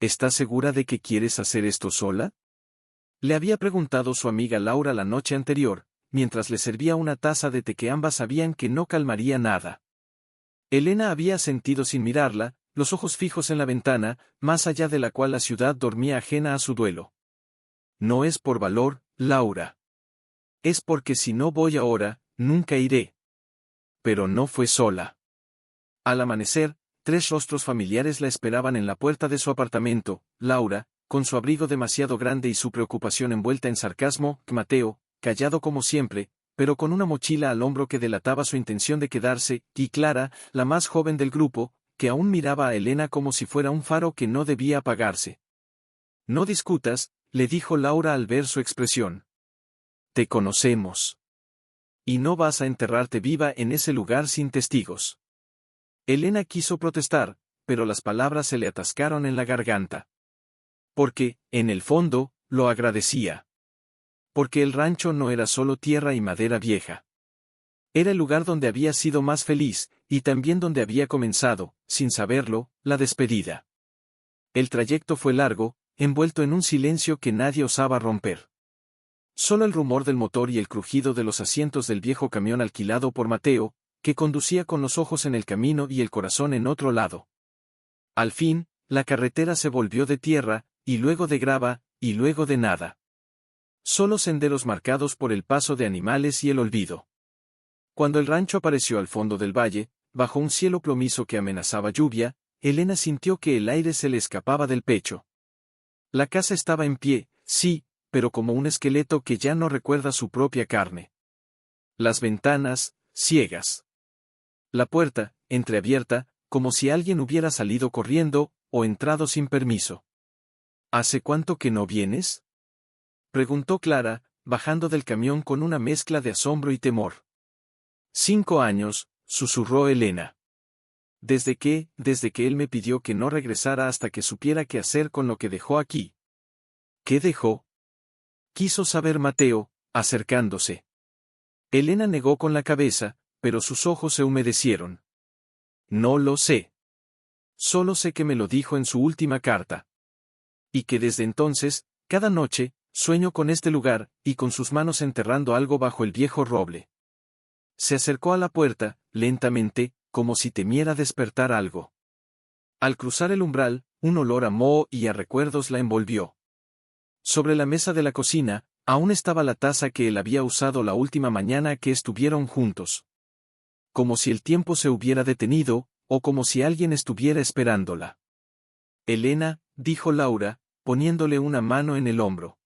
¿Estás segura de que quieres hacer esto sola? Le había preguntado su amiga Laura la noche anterior, mientras le servía una taza de té que ambas sabían que no calmaría nada. Elena había sentido sin mirarla, los ojos fijos en la ventana, más allá de la cual la ciudad dormía ajena a su duelo. No es por valor, Laura. Es porque si no voy ahora, nunca iré. Pero no fue sola. Al amanecer, 3 rostros familiares la esperaban en la puerta de su apartamento: Laura, con su abrigo demasiado grande y su preocupación envuelta en sarcasmo; Mateo, callado como siempre, pero con una mochila al hombro que delataba su intención de quedarse; y Clara, la más joven del grupo, que aún miraba a Elena como si fuera un faro que no debía apagarse. No discutas, le dijo Laura al ver su expresión. Te conocemos. Y no vas a enterrarte viva en ese lugar sin testigos. Elena quiso protestar, pero las palabras se le atascaron en la garganta. Porque, en el fondo, lo agradecía. Porque el rancho no era solo tierra y madera vieja. Era el lugar donde había sido más feliz, y también donde había comenzado, sin saberlo, la despedida. El trayecto fue largo, envuelto en un silencio que nadie osaba romper. Solo el rumor del motor y el crujido de los asientos del viejo camión alquilado por Mateo, que conducía con los ojos en el camino y el corazón en otro lado. Al fin, la carretera se volvió de tierra, y luego de grava, y luego de nada. Solo senderos marcados por el paso de animales y el olvido. Cuando el rancho apareció al fondo del valle, bajo un cielo plomizo que amenazaba lluvia, Elena sintió que el aire se le escapaba del pecho. La casa estaba en pie, sí, pero como un esqueleto que ya no recuerda su propia carne. Las ventanas, ciegas. La puerta, entreabierta, como si alguien hubiera salido corriendo, o entrado sin permiso. ¿Hace cuánto que no vienes?, preguntó Clara, bajando del camión con una mezcla de asombro y temor. 5 años, susurró Elena. Desde que él me pidió que no regresara hasta que supiera qué hacer con lo que dejó aquí. ¿Qué dejó?, quiso saber Mateo, acercándose. Elena negó con la cabeza, pero sus ojos se humedecieron. No lo sé. Solo sé que me lo dijo en su última carta. Y que desde entonces, cada noche, sueño con este lugar, y con sus manos enterrando algo bajo el viejo roble. Se acercó a la puerta, lentamente, como si temiera despertar algo. Al cruzar el umbral, un olor a moho y a recuerdos la envolvió. Sobre la mesa de la cocina, aún estaba la taza que él había usado la última mañana que estuvieron juntos. Como si el tiempo se hubiera detenido, o como si alguien estuviera esperándola. Elena, dijo Laura, poniéndole una mano en el hombro.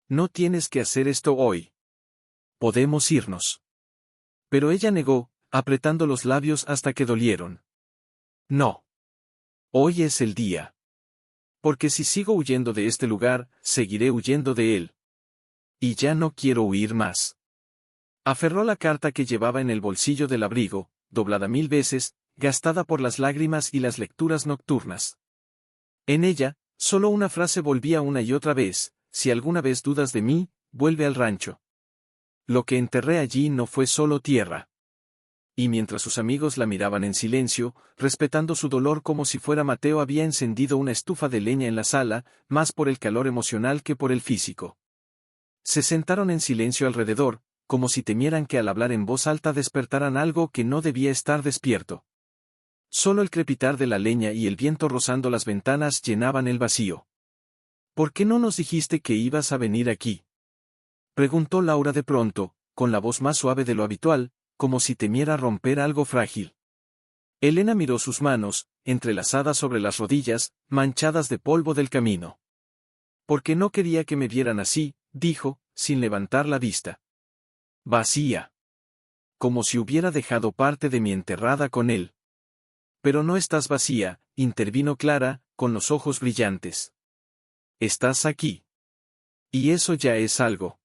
No tienes que hacer esto hoy. Podemos irnos. Pero ella negó, apretando los labios hasta que dolieron. No. Hoy es el día. Porque si sigo huyendo de este lugar, seguiré huyendo de él. Y ya no quiero huir más. Aferró la carta que llevaba en el bolsillo del abrigo, doblada 1000 veces, gastada por las lágrimas y las lecturas nocturnas. En ella, solo una frase volvía una y otra vez: si alguna vez dudas de mí, vuelve al rancho. Lo que enterré allí no fue solo tierra. Y mientras sus amigos la miraban en silencio, respetando su dolor como si fuera Mateo había encendido una estufa de leña en la sala, más por el calor emocional que por el físico. Se sentaron en silencio alrededor, como si temieran que al hablar en voz alta despertaran algo que no debía estar despierto. Solo el crepitar de la leña y el viento rozando las ventanas llenaban el vacío. ¿Por qué no nos dijiste que ibas a venir aquí?, preguntó Laura de pronto, con la voz más suave de lo habitual, como si temiera romper algo frágil. Elena miró sus manos, entrelazadas sobre las rodillas, manchadas de polvo del camino. Porque no quería que me vieran así, dijo, sin levantar la vista. Vacía. Como si hubiera dejado parte de mi enterrada con él. Pero no estás vacía, intervino Clara, con los ojos brillantes. Estás aquí. Y eso ya es algo.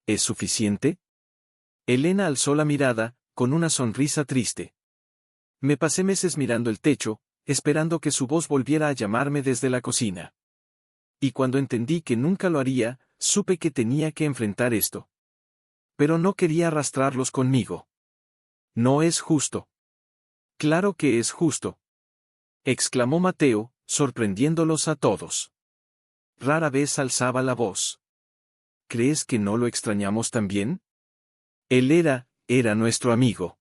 ¿Es suficiente? Elena alzó la mirada, con una sonrisa triste. Me pasé meses mirando el techo, esperando que su voz volviera a llamarme desde la cocina. Y cuando entendí que nunca lo haría, supe que tenía que enfrentar esto. Pero no quería arrastrarlos conmigo. No es justo. Claro que es justo, exclamó Mateo, sorprendiéndolos a todos. Rara vez alzaba la voz. ¿Crees que no lo extrañamos también? Él era nuestro amigo.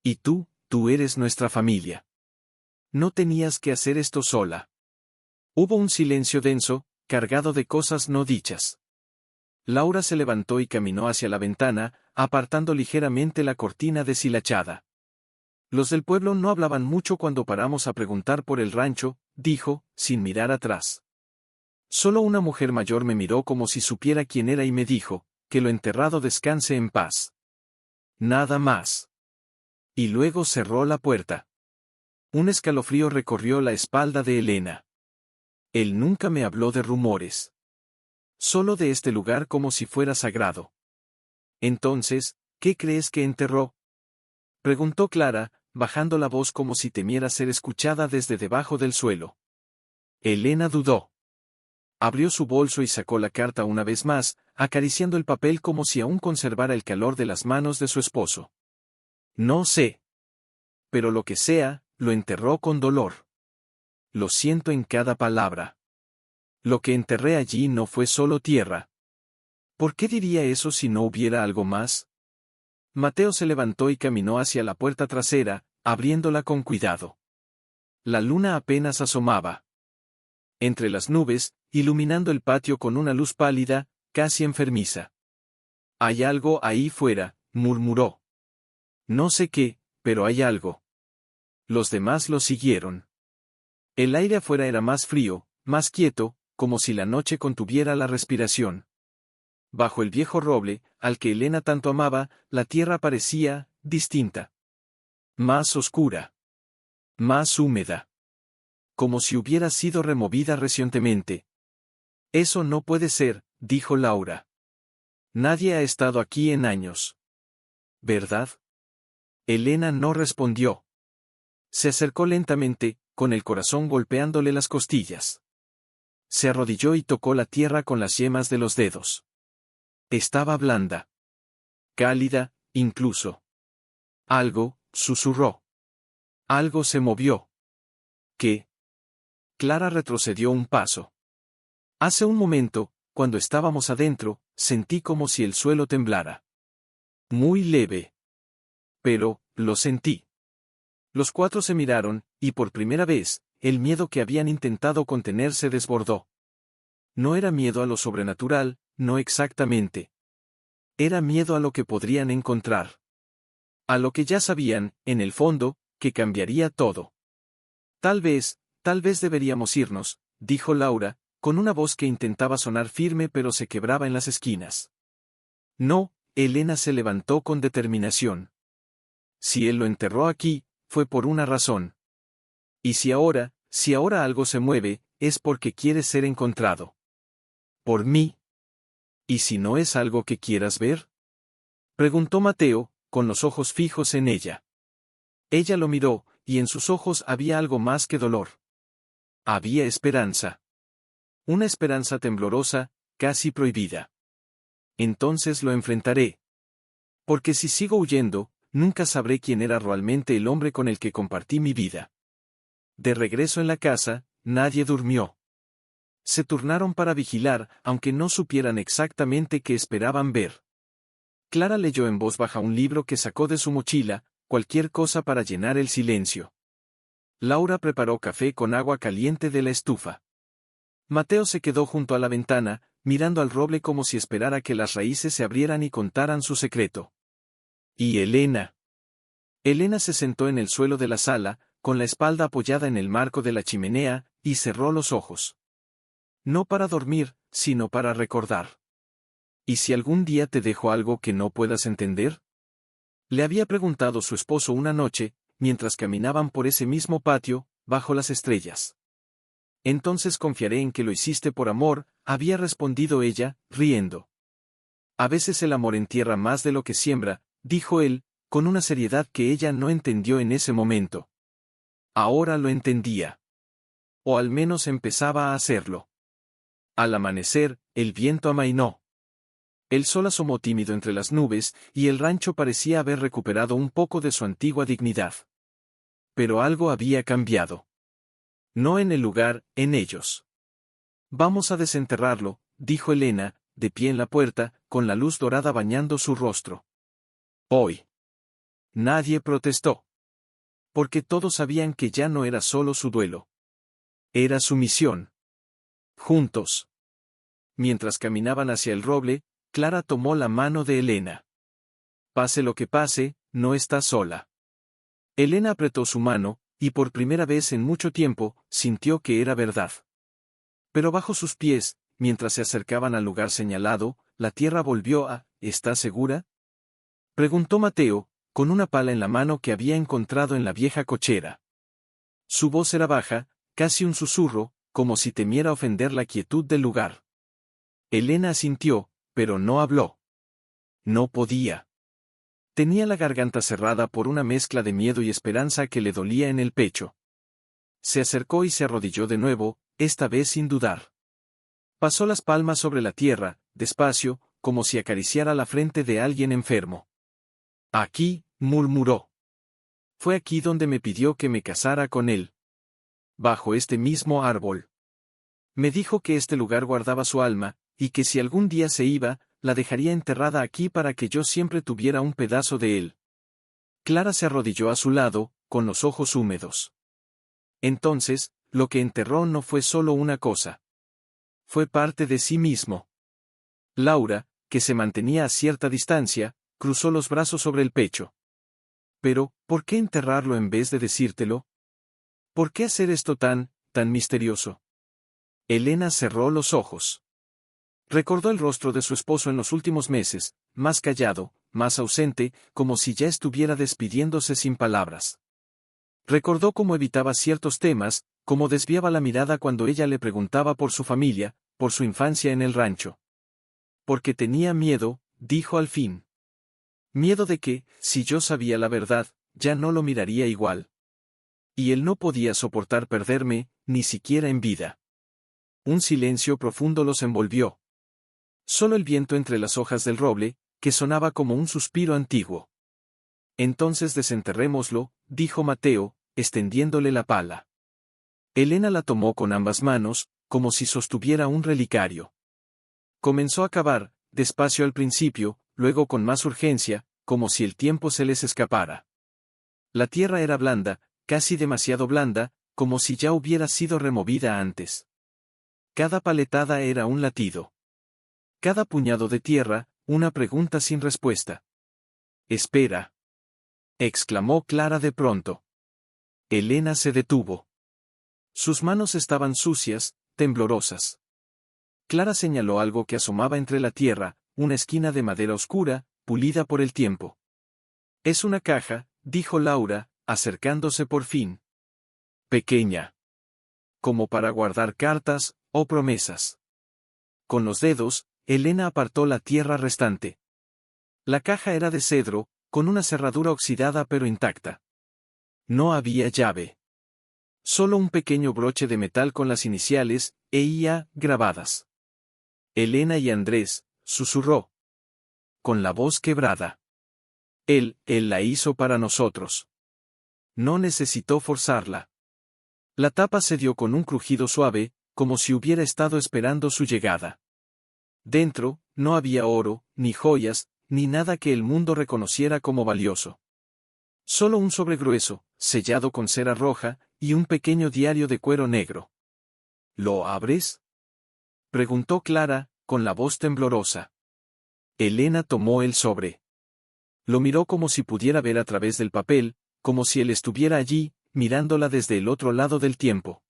Y tú eres nuestra familia. No tenías que hacer esto sola. Hubo un silencio denso, cargado de cosas no dichas. Laura se levantó y caminó hacia la ventana, apartando ligeramente la cortina deshilachada. Los del pueblo no hablaban mucho cuando paramos a preguntar por el rancho, dijo, sin mirar atrás. Solo una mujer mayor me miró como si supiera quién era y me dijo, que lo enterrado descanse en paz. Nada más. Y luego cerró la puerta. Un escalofrío recorrió la espalda de Elena. Él nunca me habló de rumores. Solo de este lugar como si fuera sagrado. Entonces, ¿qué crees que enterró? Preguntó Clara, bajando la voz como si temiera ser escuchada desde debajo del suelo. Elena dudó. Abrió su bolso y sacó la carta una vez más, acariciando el papel como si aún conservara el calor de las manos de su esposo. No sé. Pero lo que sea, lo enterró con dolor. Lo siento en cada palabra. Lo que enterré allí no fue solo tierra. ¿Por qué diría eso si no hubiera algo más? Mateo se levantó y caminó hacia la puerta trasera, abriéndola con cuidado. La luna apenas asomaba. Entre las nubes, iluminando el patio con una luz pálida, casi enfermiza. Hay algo ahí fuera, murmuró. No sé qué, pero hay algo. Los demás lo siguieron. El aire afuera era más frío, más quieto, como si la noche contuviera la respiración. Bajo el viejo roble, al que Elena tanto amaba, la tierra parecía distinta. Más oscura. Más húmeda. Como si hubiera sido removida recientemente. Eso no puede ser, dijo Laura. Nadie ha estado aquí en años. ¿Verdad? Elena no respondió. Se acercó lentamente, con el corazón golpeándole las costillas. Se arrodilló y tocó la tierra con las yemas de los dedos. Estaba blanda. Cálida, incluso. Algo, susurró. Algo se movió. ¿Qué? Clara retrocedió un paso. Hace un momento, cuando estábamos adentro, sentí como si el suelo temblara. Muy leve. Pero, lo sentí. Los cuatro se miraron, y por primera vez, el miedo que habían intentado contener se desbordó. No era miedo a lo sobrenatural, no exactamente. Era miedo a lo que podrían encontrar. A lo que ya sabían, en el fondo, que cambiaría todo. Tal vez deberíamos irnos, dijo Laura, con una voz que intentaba sonar firme pero se quebraba en las esquinas. No, Elena se levantó con determinación. Si él lo enterró aquí, fue por una razón. Y si ahora algo se mueve, es porque quiere ser encontrado. ¿Por mí? ¿Y si no es algo que quieras ver? Preguntó Mateo, con los ojos fijos en ella. Ella lo miró, y en sus ojos había algo más que dolor. Había esperanza. Una esperanza temblorosa, casi prohibida. Entonces lo enfrentaré. Porque si sigo huyendo, nunca sabré quién era realmente el hombre con el que compartí mi vida. De regreso en la casa, nadie durmió. Se turnaron para vigilar, aunque no supieran exactamente qué esperaban ver. Clara leyó en voz baja un libro que sacó de su mochila, cualquier cosa para llenar el silencio. Laura preparó café con agua caliente de la estufa. Mateo se quedó junto a la ventana, mirando al roble como si esperara que las raíces se abrieran y contaran su secreto. ¿Y Elena? Elena se sentó en el suelo de la sala, con la espalda apoyada en el marco de la chimenea, y cerró los ojos. No para dormir, sino para recordar. ¿Y si algún día te dejo algo que no puedas entender? Le había preguntado su esposo una noche, mientras caminaban por ese mismo patio, bajo las estrellas. Entonces confiaré en que lo hiciste por amor, había respondido ella, riendo. A veces el amor entierra más de lo que siembra, dijo él, con una seriedad que ella no entendió en ese momento. Ahora lo entendía. O al menos empezaba a hacerlo. Al amanecer, el viento amainó. El sol asomó tímido entre las nubes, y el rancho parecía haber recuperado un poco de su antigua dignidad. Pero algo había cambiado. No en el lugar, en ellos. Vamos a desenterrarlo, dijo Elena, de pie en la puerta, con la luz dorada bañando su rostro. Hoy. Nadie protestó. Porque todos sabían que ya no era solo su duelo. Era su misión. Juntos. Mientras caminaban hacia el roble, Clara tomó la mano de Elena. Pase lo que pase, no estás sola. Elena apretó su mano, y por primera vez en mucho tiempo, sintió que era verdad. Pero bajo sus pies, mientras se acercaban al lugar señalado, la tierra volvió a ¿estás segura? Preguntó Mateo, con una pala en la mano que había encontrado en la vieja cochera. Su voz era baja, casi un susurro, como si temiera ofender la quietud del lugar. Elena asintió, pero no habló. No podía. Tenía la garganta cerrada por una mezcla de miedo y esperanza que le dolía en el pecho. Se acercó y se arrodilló de nuevo, esta vez sin dudar. Pasó las palmas sobre la tierra, despacio, como si acariciara la frente de alguien enfermo. Aquí, murmuró. Fue aquí donde me pidió que me casara con él. Bajo este mismo árbol. Me dijo que este lugar guardaba su alma, y que si algún día se iba, la dejaría enterrada aquí para que yo siempre tuviera un pedazo de él. Clara se arrodilló a su lado, con los ojos húmedos. Entonces, lo que enterró no fue solo una cosa. Fue parte de sí mismo. Laura, que se mantenía a cierta distancia, cruzó los brazos sobre el pecho. Pero, ¿por qué enterrarlo en vez de decírtelo? ¿Por qué hacer esto tan misterioso? Elena cerró los ojos. Recordó el rostro de su esposo en los últimos meses, más callado, más ausente, como si ya estuviera despidiéndose sin palabras. Recordó cómo evitaba ciertos temas, cómo desviaba la mirada cuando ella le preguntaba por su familia, por su infancia en el rancho. Porque tenía miedo, dijo al fin. Miedo de que, si yo sabía la verdad, ya no lo miraría igual. Y él no podía soportar perderme, ni siquiera en vida. Un silencio profundo los envolvió. Solo el viento entre las hojas del roble, que sonaba como un suspiro antiguo. Entonces desenterrémoslo, dijo Mateo, extendiéndole la pala. Elena la tomó con ambas manos, como si sostuviera un relicario. Comenzó a cavar, despacio al principio, luego con más urgencia, como si el tiempo se les escapara. La tierra era blanda, casi demasiado blanda, como si ya hubiera sido removida antes. Cada paletada era un latido. Cada puñado de tierra, una pregunta sin respuesta. Espera. Exclamó Clara de pronto. Elena se detuvo. Sus manos estaban sucias, temblorosas. Clara señaló algo que asomaba entre la tierra, una esquina de madera oscura, pulida por el tiempo. Es una caja, dijo Laura, acercándose por fin. Pequeña. Como para guardar cartas, o promesas. Con los dedos, Elena apartó la tierra restante. La caja era de cedro, con una cerradura oxidada pero intacta. No había llave. Solo un pequeño broche de metal con las iniciales, EIA, grabadas. Elena y Andrés, susurró. Con la voz quebrada. Él la hizo para nosotros. No necesitó forzarla. La tapa se dio con un crujido suave, como si hubiera estado esperando su llegada. Dentro, no había oro, ni joyas, ni nada que el mundo reconociera como valioso. Solo un sobre grueso, sellado con cera roja, y un pequeño diario de cuero negro. ¿Lo abres? Preguntó Clara, con la voz temblorosa. Elena tomó el sobre. Lo miró como si pudiera ver a través del papel, como si él estuviera allí, mirándola desde el otro lado del tiempo.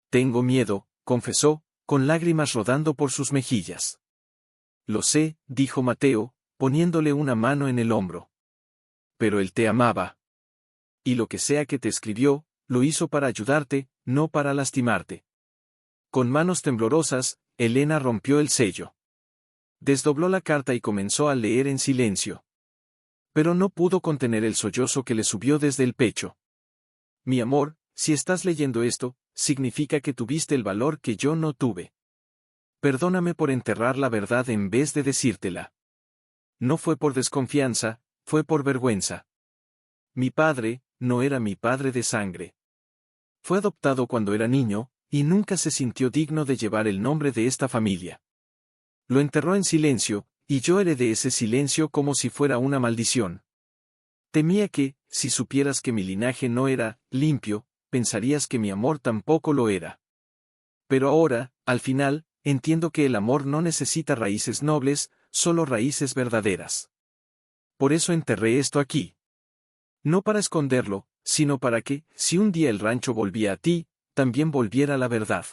Tengo miedo, confesó, con lágrimas rodando por sus mejillas. Lo sé, dijo Mateo, poniéndole una mano en el hombro. Pero él te amaba. Y lo que sea que te escribió, lo hizo para ayudarte, no para lastimarte. Con manos temblorosas, Elena rompió el sello. Desdobló la carta y comenzó a leer en silencio. Pero no pudo contener el sollozo que le subió desde el pecho. Mi amor, si estás leyendo esto, significa que tuviste el valor que yo no tuve. Perdóname por enterrar la verdad en vez de decírtela. No fue por desconfianza, fue por vergüenza. Mi padre, no era mi padre de sangre. Fue adoptado cuando era niño, y nunca se sintió digno de llevar el nombre de esta familia. Lo enterró en silencio, y yo heredé ese silencio como si fuera una maldición. Temía que, si supieras que mi linaje no era limpio, pensarías que mi amor tampoco lo era. Pero ahora, al final, entiendo que el amor no necesita raíces nobles, solo raíces verdaderas. Por eso enterré esto aquí. No para esconderlo, sino para que, si un día el rancho volvía a ti, también volviera la verdad.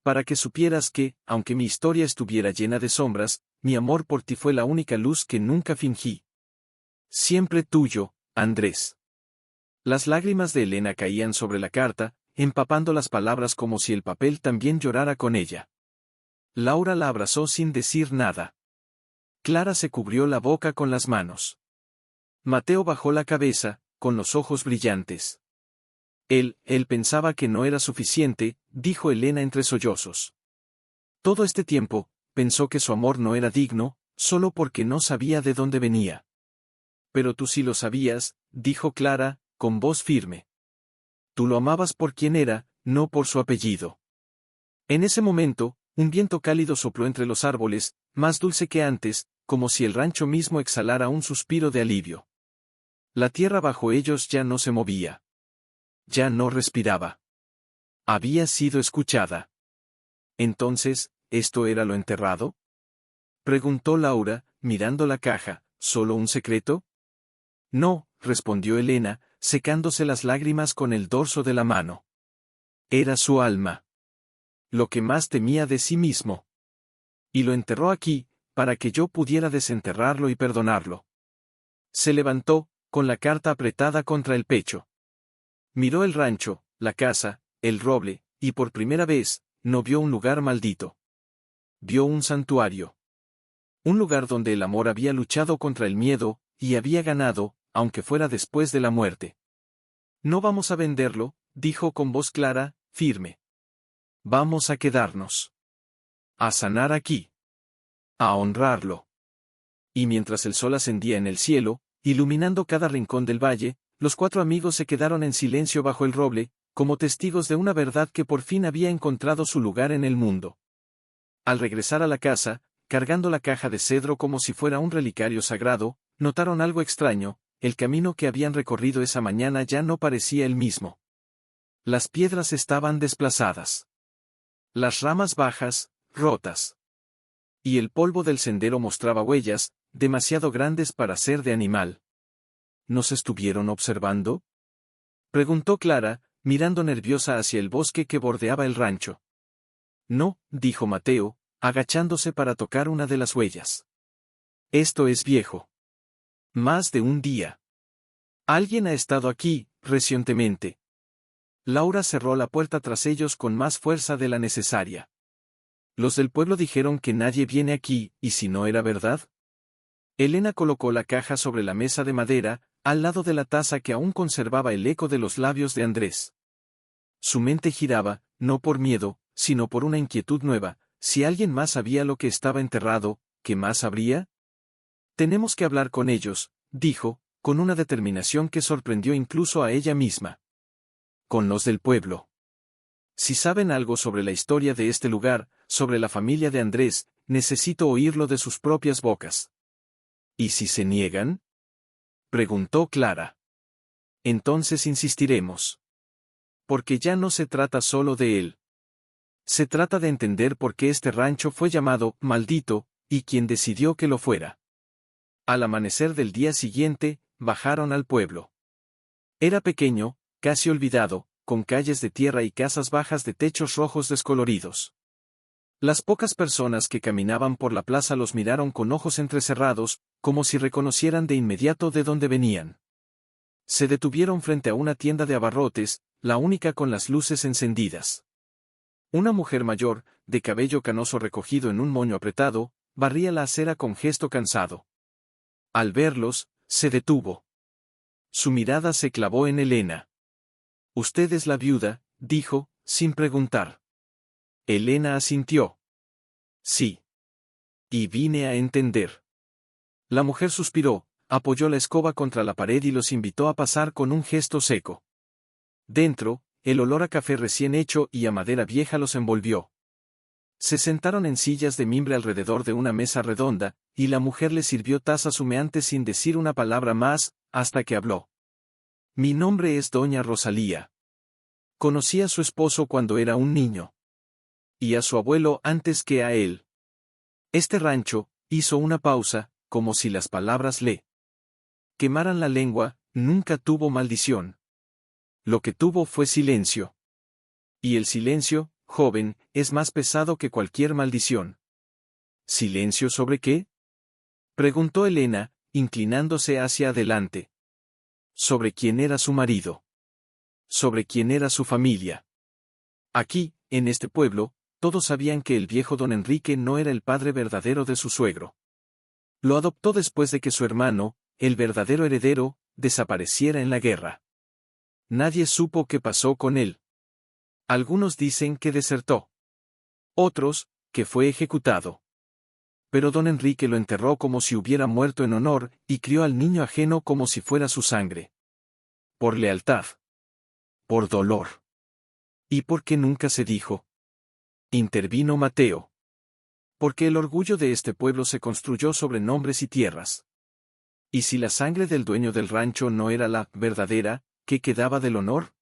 Para que supieras que, aunque mi historia estuviera llena de sombras, mi amor por ti fue la única luz que nunca fingí. Siempre tuyo, Andrés. Las lágrimas de Elena caían sobre la carta, empapando las palabras como si el papel también llorara con ella. Laura la abrazó sin decir nada. Clara se cubrió la boca con las manos. Mateo bajó la cabeza, con los ojos brillantes. Él pensaba que no era suficiente, dijo Elena entre sollozos. Todo este tiempo, pensó que su amor no era digno, solo porque no sabía de dónde venía. Pero tú sí lo sabías, dijo Clara, con voz firme. Tú lo amabas por quien era, no por su apellido. En ese momento, un viento cálido sopló entre los árboles, más dulce que antes, como si el rancho mismo exhalara un suspiro de alivio. La tierra bajo ellos ya no se movía. Ya no respiraba. Había sido escuchada. Entonces, ¿esto era lo enterrado? Preguntó Laura, mirando la caja, ¿solo un secreto? No, respondió Elena, secándose las lágrimas con el dorso de la mano. Era su alma. Lo que más temía de sí mismo. Y lo enterró aquí, para que yo pudiera desenterrarlo y perdonarlo. Se levantó, con la carta apretada contra el pecho. Miró el rancho, la casa, el roble, y por primera vez, no vio un lugar maldito. Vio un santuario. Un lugar donde el amor había luchado contra el miedo, y había ganado, aunque fuera después de la muerte. No vamos a venderlo, dijo con voz clara, firme. Vamos a quedarnos. A sanar aquí. A honrarlo. Y mientras el sol ascendía en el cielo, iluminando cada rincón del valle, los cuatro amigos se quedaron en silencio bajo el roble, como testigos de una verdad que por fin había encontrado su lugar en el mundo. Al regresar a la casa, cargando la caja de cedro como si fuera un relicario sagrado, notaron algo extraño, el camino que habían recorrido esa mañana ya no parecía el mismo. Las piedras estaban desplazadas. Las ramas bajas, rotas. Y el polvo del sendero mostraba huellas, demasiado grandes para ser de animal. ¿Nos estuvieron observando? Preguntó Clara, mirando nerviosa hacia el bosque que bordeaba el rancho. No, dijo Mateo, agachándose para tocar una de las huellas. Esto es viejo. Más de un día. Alguien ha estado aquí, recientemente. Laura cerró la puerta tras ellos con más fuerza de la necesaria. Los del pueblo dijeron que nadie viene aquí, ¿y si no era verdad? Elena colocó la caja sobre la mesa de madera, al lado de la taza que aún conservaba el eco de los labios de Andrés. Su mente giraba, no por miedo, sino por una inquietud nueva. Si alguien más sabía lo que estaba enterrado, ¿qué más sabría? Tenemos que hablar con ellos, dijo, con una determinación que sorprendió incluso a ella misma. Con los del pueblo. Si saben algo sobre la historia de este lugar, sobre la familia de Andrés, necesito oírlo de sus propias bocas. ¿Y si se niegan? Preguntó Clara. Entonces insistiremos. Porque ya no se trata solo de él. Se trata de entender por qué este rancho fue llamado maldito, y quién decidió que lo fuera. Al amanecer del día siguiente, bajaron al pueblo. Era pequeño, casi olvidado, con calles de tierra y casas bajas de techos rojos descoloridos. Las pocas personas que caminaban por la plaza los miraron con ojos entrecerrados, como si reconocieran de inmediato de dónde venían. Se detuvieron frente a una tienda de abarrotes, la única con las luces encendidas. Una mujer mayor, de cabello canoso recogido en un moño apretado, barría la acera con gesto cansado. Al verlos, se detuvo. Su mirada se clavó en Elena. «Usted es la viuda», dijo, sin preguntar. Elena asintió. «Sí. Y vine a entender». La mujer suspiró, apoyó la escoba contra la pared y los invitó a pasar con un gesto seco. Dentro, el olor a café recién hecho y a madera vieja los envolvió. Se sentaron en sillas de mimbre alrededor de una mesa redonda, y la mujer le sirvió tazas humeantes sin decir una palabra más, hasta que habló. Mi nombre es doña Rosalía. Conocí a su esposo cuando era un niño. Y a su abuelo antes que a él. Este rancho, hizo una pausa, como si las palabras le quemaran la lengua, nunca tuvo maldición. Lo que tuvo fue silencio. Y el silencio, joven, es más pesado que cualquier maldición. ¿Silencio sobre qué? Preguntó Elena, inclinándose hacia adelante. Sobre quién era su marido. Sobre quién era su familia. Aquí, en este pueblo, todos sabían que el viejo don Enrique no era el padre verdadero de su suegro. Lo adoptó después de que su hermano, el verdadero heredero, desapareciera en la guerra. Nadie supo qué pasó con él. Algunos dicen que desertó. Otros, que fue ejecutado. Pero don Enrique lo enterró como si hubiera muerto en honor, y crió al niño ajeno como si fuera su sangre. Por lealtad. Por dolor. ¿Y por qué nunca se dijo? Intervino Mateo. Porque el orgullo de este pueblo se construyó sobre nombres y tierras. ¿Y si la sangre del dueño del rancho no era la verdadera, qué quedaba del honor?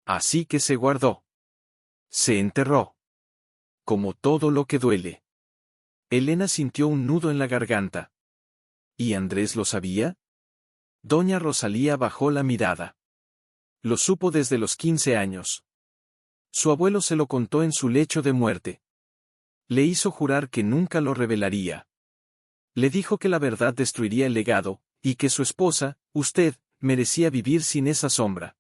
Así que se guardó. Se enterró. Como todo lo que duele. Elena sintió un nudo en la garganta. ¿Y Andrés lo sabía? Doña Rosalía bajó la mirada. Lo supo desde los 15 años. Su abuelo se lo contó en su lecho de muerte. Le hizo jurar que nunca lo revelaría. Le dijo que la verdad destruiría el legado, y que su esposa, usted, merecía vivir sin esa sombra.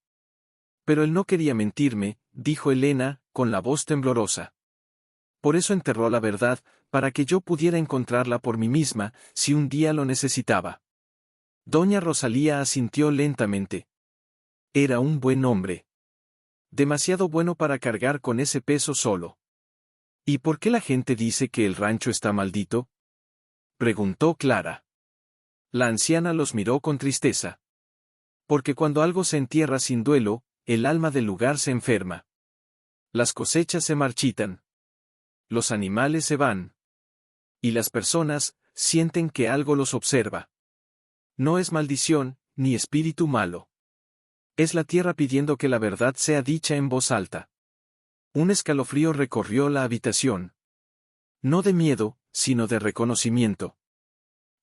Pero él no quería mentirme, dijo Elena, con la voz temblorosa. Por eso enterró la verdad, para que yo pudiera encontrarla por mí misma, si un día lo necesitaba. Doña Rosalía asintió lentamente. Era un buen hombre. Demasiado bueno para cargar con ese peso solo. ¿Y por qué la gente dice que el rancho está maldito? Preguntó Clara. La anciana los miró con tristeza. Porque cuando algo se entierra sin duelo, el alma del lugar se enferma. Las cosechas se marchitan. Los animales se van. Y las personas sienten que algo los observa. No es maldición, ni espíritu malo. Es la tierra pidiendo que la verdad sea dicha en voz alta. Un escalofrío recorrió la habitación. No de miedo, sino de reconocimiento.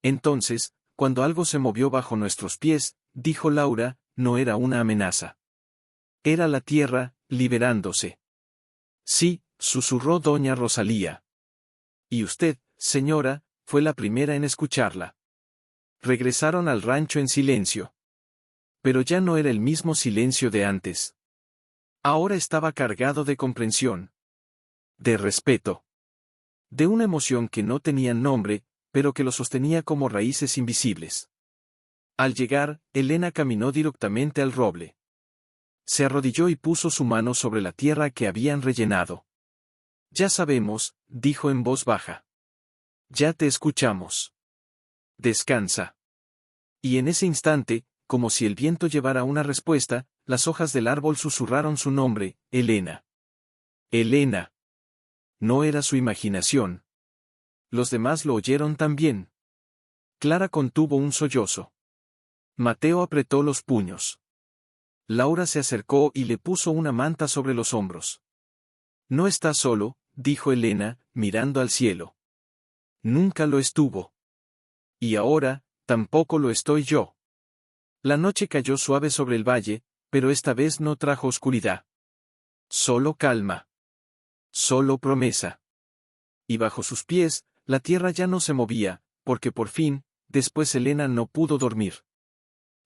Entonces, cuando algo se movió bajo nuestros pies, dijo Laura, no era una amenaza. Era la tierra, liberándose. Sí, susurró doña Rosalía. Y usted, señora, fue la primera en escucharla. Regresaron al rancho en silencio. Pero ya no era el mismo silencio de antes. Ahora estaba cargado de comprensión. De respeto. De una emoción que no tenía nombre, pero que lo sostenía como raíces invisibles. Al llegar, Elena caminó directamente al roble. Se arrodilló y puso su mano sobre la tierra que habían rellenado. Ya sabemos, dijo en voz baja. Ya te escuchamos. Descansa. Y en ese instante, como si el viento llevara una respuesta, las hojas del árbol susurraron su nombre, Elena. Elena. No era su imaginación. Los demás lo oyeron también. Clara contuvo un sollozo. Mateo apretó los puños. Laura se acercó y le puso una manta sobre los hombros. No está solo, dijo Elena, mirando al cielo. Nunca lo estuvo. Y ahora, tampoco lo estoy yo. La noche cayó suave sobre el valle, pero esta vez no trajo oscuridad. Solo calma. Solo promesa. Y bajo sus pies, la tierra ya no se movía, porque por fin, después Elena no pudo dormir.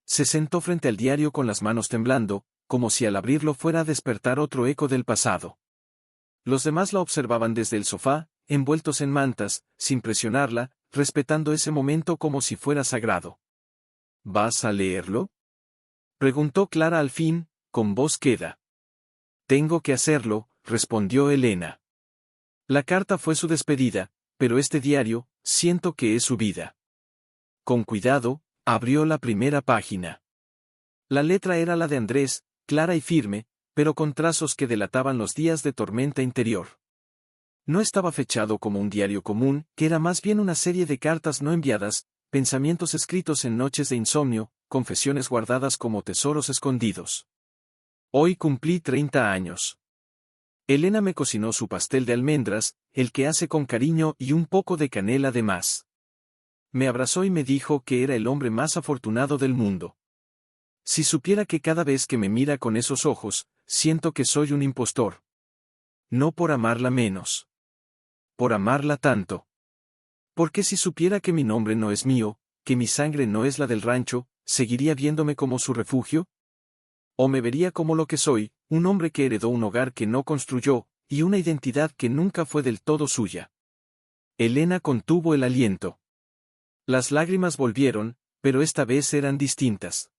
Se sentó frente al diario con las manos temblando, como si al abrirlo fuera a despertar otro eco del pasado. Los demás la observaban desde el sofá, envueltos en mantas, sin presionarla, respetando ese momento como si fuera sagrado. ¿Vas a leerlo? Preguntó Clara al fin, con voz queda. Tengo que hacerlo, respondió Elena. La carta fue su despedida, pero este diario, siento que es su vida. Con cuidado, abrió la primera página. La letra era la de Andrés, clara y firme, pero con trazos que delataban los días de tormenta interior. No estaba fechado como un diario común, que era más bien una serie de cartas no enviadas, pensamientos escritos en noches de insomnio, confesiones guardadas como tesoros escondidos. Hoy cumplí 30 años. Elena me cocinó su pastel de almendras, el que hace con cariño y un poco de canela de más. Me abrazó y me dijo que era el hombre más afortunado del mundo. Si supiera que cada vez que me mira con esos ojos, siento que soy un impostor. No por amarla menos. Por amarla tanto. Porque si supiera que mi nombre no es mío, que mi sangre no es la del rancho, ¿seguiría viéndome como su refugio? ¿O me vería como lo que soy, un hombre que heredó un hogar que no construyó, y una identidad que nunca fue del todo suya? Elena contuvo el aliento. Las lágrimas volvieron, pero esta vez eran distintas.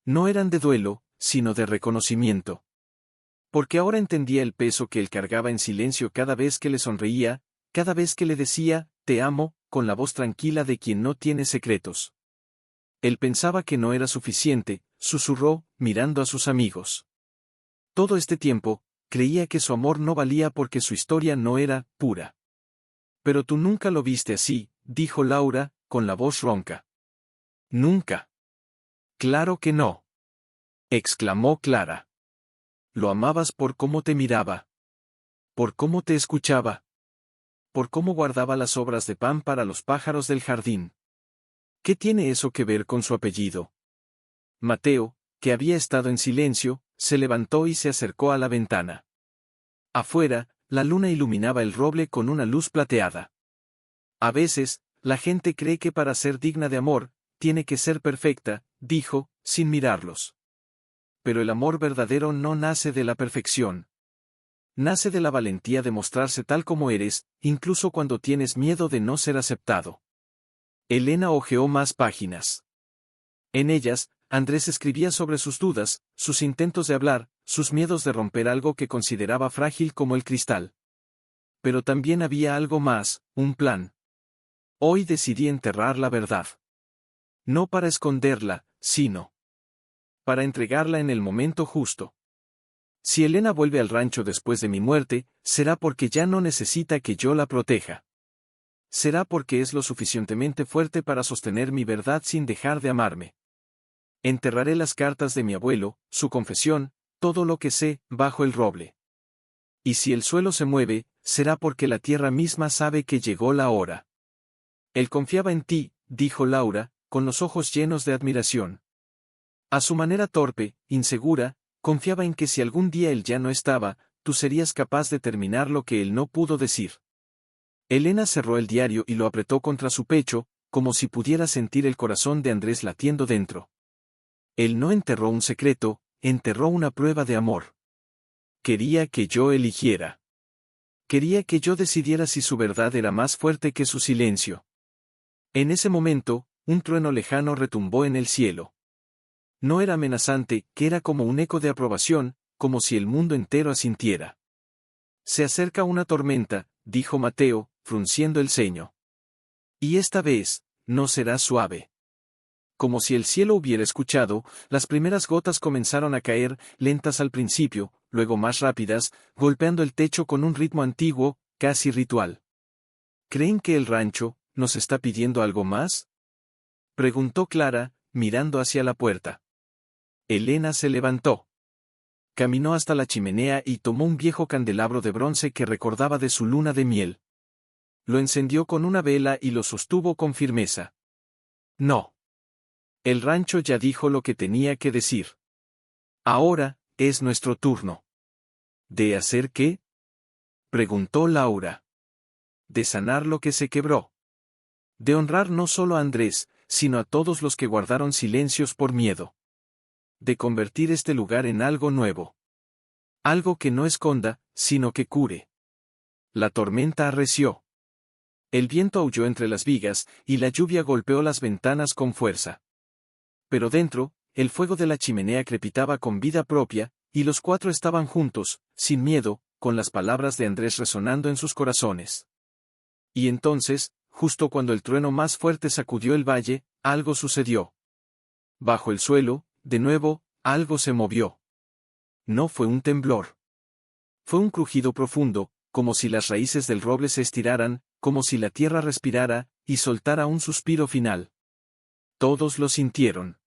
No eran de duelo, sino de reconocimiento. Porque ahora entendía el peso que él cargaba en silencio cada vez que le sonreía, cada vez que le decía, te amo, con la voz tranquila de quien no tiene secretos. Él pensaba que no era suficiente, susurró, mirando a sus amigos. Todo este tiempo, creía que su amor no valía porque su historia no era pura. Pero tú nunca lo viste así, dijo Laura, con la voz ronca. Nunca. Claro que no. Exclamó Clara. Lo amabas por cómo te miraba. Por cómo te escuchaba. Por cómo guardaba las sobras de pan para los pájaros del jardín. ¿Qué tiene eso que ver con su apellido? Mateo, que había estado en silencio, se levantó y se acercó a la ventana. Afuera, la luna iluminaba el roble con una luz plateada. A veces, la gente cree que para ser digna de amor, tiene que ser perfecta, dijo, sin mirarlos. Pero el amor verdadero no nace de la perfección. Nace de la valentía de mostrarse tal como eres, incluso cuando tienes miedo de no ser aceptado. Elena hojeó más páginas. En ellas, Andrés escribía sobre sus dudas, sus intentos de hablar, sus miedos de romper algo que consideraba frágil como el cristal. Pero también había algo más, un plan. Hoy decidí enterrar la verdad. No para esconderla, sino para entregarla en el momento justo. Si Elena vuelve al rancho después de mi muerte, será porque ya no necesita que yo la proteja. Será porque es lo suficientemente fuerte para sostener mi verdad sin dejar de amarme. Enterraré las cartas de mi abuelo, su confesión, todo lo que sé, bajo el roble. Y si el suelo se mueve, será porque la tierra misma sabe que llegó la hora. Él confiaba en ti, dijo Laura, con los ojos llenos de admiración. A su manera torpe, insegura, confiaba en que si algún día él ya no estaba, tú serías capaz de terminar lo que él no pudo decir. Elena cerró el diario y lo apretó contra su pecho, como si pudiera sentir el corazón de Andrés latiendo dentro. Él no enterró un secreto, enterró una prueba de amor. Quería que yo eligiera. Quería que yo decidiera si su verdad era más fuerte que su silencio. En ese momento, un trueno lejano retumbó en el cielo. No era amenazante, que era como un eco de aprobación, como si el mundo entero asintiera. Se acerca una tormenta, dijo Mateo, frunciendo el ceño. Y esta vez, no será suave. Como si el cielo hubiera escuchado, las primeras gotas comenzaron a caer, lentas al principio, luego más rápidas, golpeando el techo con un ritmo antiguo, casi ritual. ¿Creen que el rancho nos está pidiendo algo más?, preguntó Clara, mirando hacia la puerta. Elena se levantó. Caminó hasta la chimenea y tomó un viejo candelabro de bronce que recordaba de su luna de miel. Lo encendió con una vela y lo sostuvo con firmeza. No. El rancho ya dijo lo que tenía que decir. Ahora, es nuestro turno. ¿De hacer qué?, preguntó Laura. De sanar lo que se quebró. De honrar no solo a Andrés, sino a todos los que guardaron silencios por miedo. De convertir este lugar en algo nuevo. Algo que no esconda, sino que cure. La tormenta arreció. El viento aulló entre las vigas, y la lluvia golpeó las ventanas con fuerza. Pero dentro, el fuego de la chimenea crepitaba con vida propia, y los cuatro estaban juntos, sin miedo, con las palabras de Andrés resonando en sus corazones. Y entonces, justo cuando el trueno más fuerte sacudió el valle, algo sucedió. Bajo el suelo, de nuevo, algo se movió. No fue un temblor. Fue un crujido profundo, como si las raíces del roble se estiraran, como si la tierra respirara, y soltara un suspiro final. Todos lo sintieron.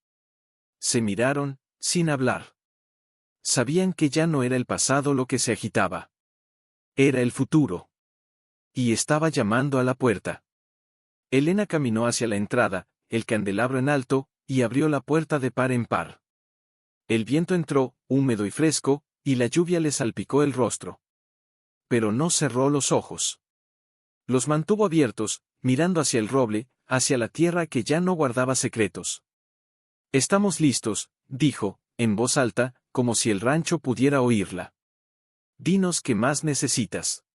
Se miraron, sin hablar. Sabían que ya no era el pasado lo que se agitaba. Era el futuro. Y estaba llamando a la puerta. Elena caminó hacia la entrada, el candelabro en alto, y abrió la puerta de par en par. El viento entró, húmedo y fresco, y la lluvia le salpicó el rostro. Pero no cerró los ojos. Los mantuvo abiertos, mirando hacia el roble, hacia la tierra que ya no guardaba secretos. «Estamos listos», dijo, en voz alta, como si el rancho pudiera oírla. «Dinos qué más necesitas».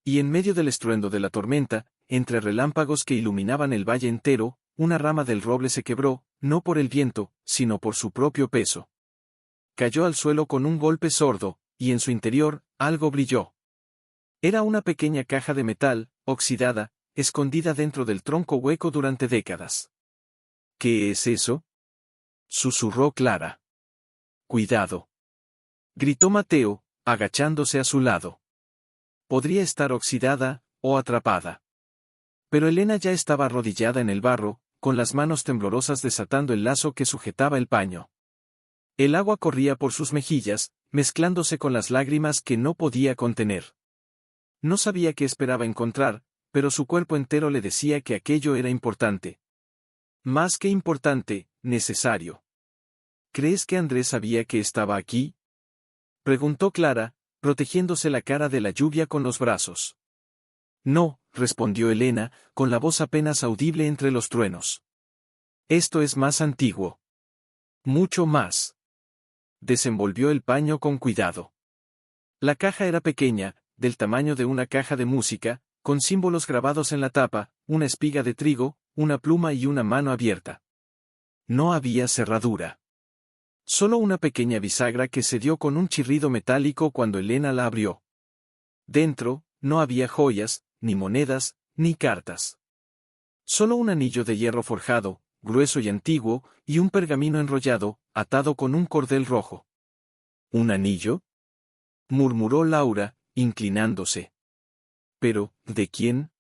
Y en medio del estruendo de la tormenta, entre relámpagos que iluminaban el valle entero, una rama del roble se quebró, no por el viento, sino por su propio peso. Cayó al suelo con un golpe sordo, y en su interior, algo brilló. Era una pequeña caja de metal, oxidada, escondida dentro del tronco hueco durante décadas. «¿Qué es eso?», susurró Clara. «Cuidado», gritó Mateo, agachándose a su lado. Podría estar oxidada, o atrapada. Pero Elena ya estaba arrodillada en el barro, con las manos temblorosas desatando el lazo que sujetaba el paño. El agua corría por sus mejillas, mezclándose con las lágrimas que no podía contener. No sabía qué esperaba encontrar, pero su cuerpo entero le decía que aquello era importante. Más que importante, necesario. ¿Crees que Andrés sabía que estaba aquí?, preguntó Clara, protegiéndose la cara de la lluvia con los brazos. No, respondió Elena, con la voz apenas audible entre los truenos. Esto es más antiguo. Mucho más. Desenvolvió el paño con cuidado. La caja era pequeña, del tamaño de una caja de música, con símbolos grabados en la tapa, una espiga de trigo, una pluma y una mano abierta. No había cerradura. Solo una pequeña bisagra que se dio con un chirrido metálico cuando Elena la abrió. Dentro, no había joyas, ni monedas, ni cartas. Solo un anillo de hierro forjado, grueso y antiguo, y un pergamino enrollado, atado con un cordel rojo. ¿Un anillo?, murmuró Laura, inclinándose. ¿Pero, de quién?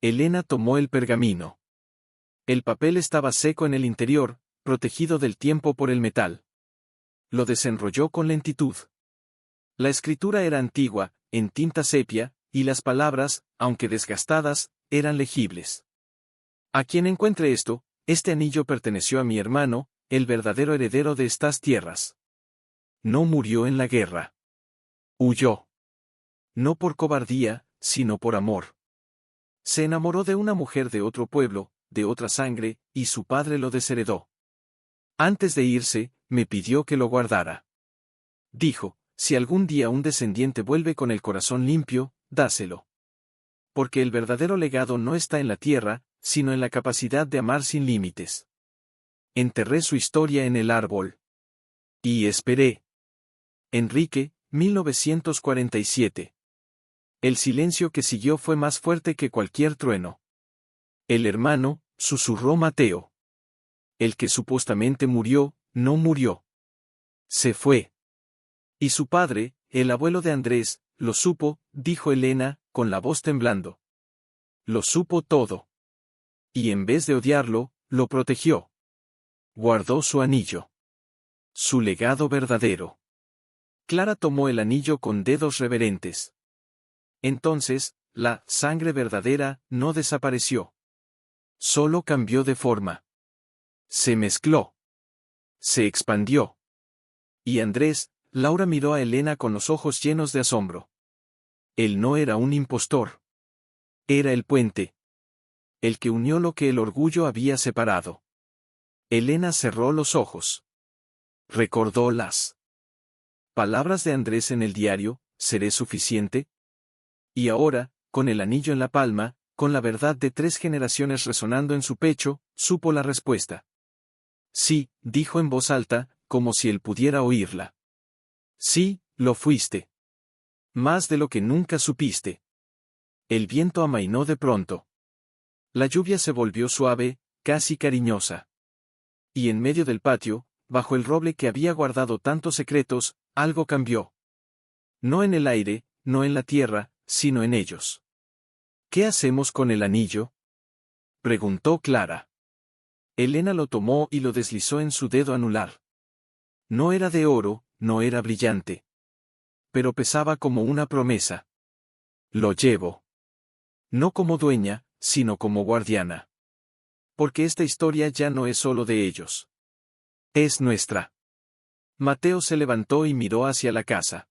Elena tomó el pergamino. El papel estaba seco en el interior, protegido del tiempo por el metal. Lo desenrolló con lentitud. La escritura era antigua, en tinta sepia, y las palabras, aunque desgastadas, eran legibles. A quien encuentre esto, este anillo perteneció a mi hermano, el verdadero heredero de estas tierras. No murió en la guerra. Huyó. No por cobardía, sino por amor. Se enamoró de una mujer de otro pueblo, de otra sangre, y su padre lo desheredó. Antes de irse, me pidió que lo guardara. Dijo, si algún día un descendiente vuelve con el corazón limpio, dáselo. Porque el verdadero legado no está en la tierra, sino en la capacidad de amar sin límites. Enterré su historia en el árbol. Y esperé. Enrique, 1947. El silencio que siguió fue más fuerte que cualquier trueno. El hermano, susurró Mateo. El que supuestamente murió, no murió. Se fue. Y su padre, el abuelo de Andrés, lo supo, dijo Elena, con la voz temblando. Lo supo todo. Y en vez de odiarlo, lo protegió. Guardó su anillo. Su legado verdadero. Clara tomó el anillo con dedos reverentes. Entonces, la sangre verdadera no desapareció. Solo cambió de forma. Se mezcló. Se expandió. Y Andrés, Laura miró a Elena con los ojos llenos de asombro. Él no era un impostor. Era el puente. El que unió lo que el orgullo había separado. Elena cerró los ojos. Recordó las palabras de Andrés en el diario, ¿seré suficiente? Y ahora, con el anillo en la palma, con la verdad de 3 generaciones resonando en su pecho, supo la respuesta. Sí, dijo en voz alta, como si él pudiera oírla. Sí, lo fuiste. Más de lo que nunca supiste. El viento amainó de pronto. La lluvia se volvió suave, casi cariñosa. Y en medio del patio, bajo el roble que había guardado tantos secretos, Algo cambió. No en el aire, no en la tierra, sino en ellos. ¿Qué hacemos con el anillo?, preguntó Clara. Elena lo tomó y lo deslizó en su dedo anular. No era de oro, no era brillante. Pero pesaba como una promesa. Lo llevo. No como dueña, sino como guardiana. Porque esta historia ya no es solo de ellos. Es nuestra. Mateo se levantó y miró hacia la casa.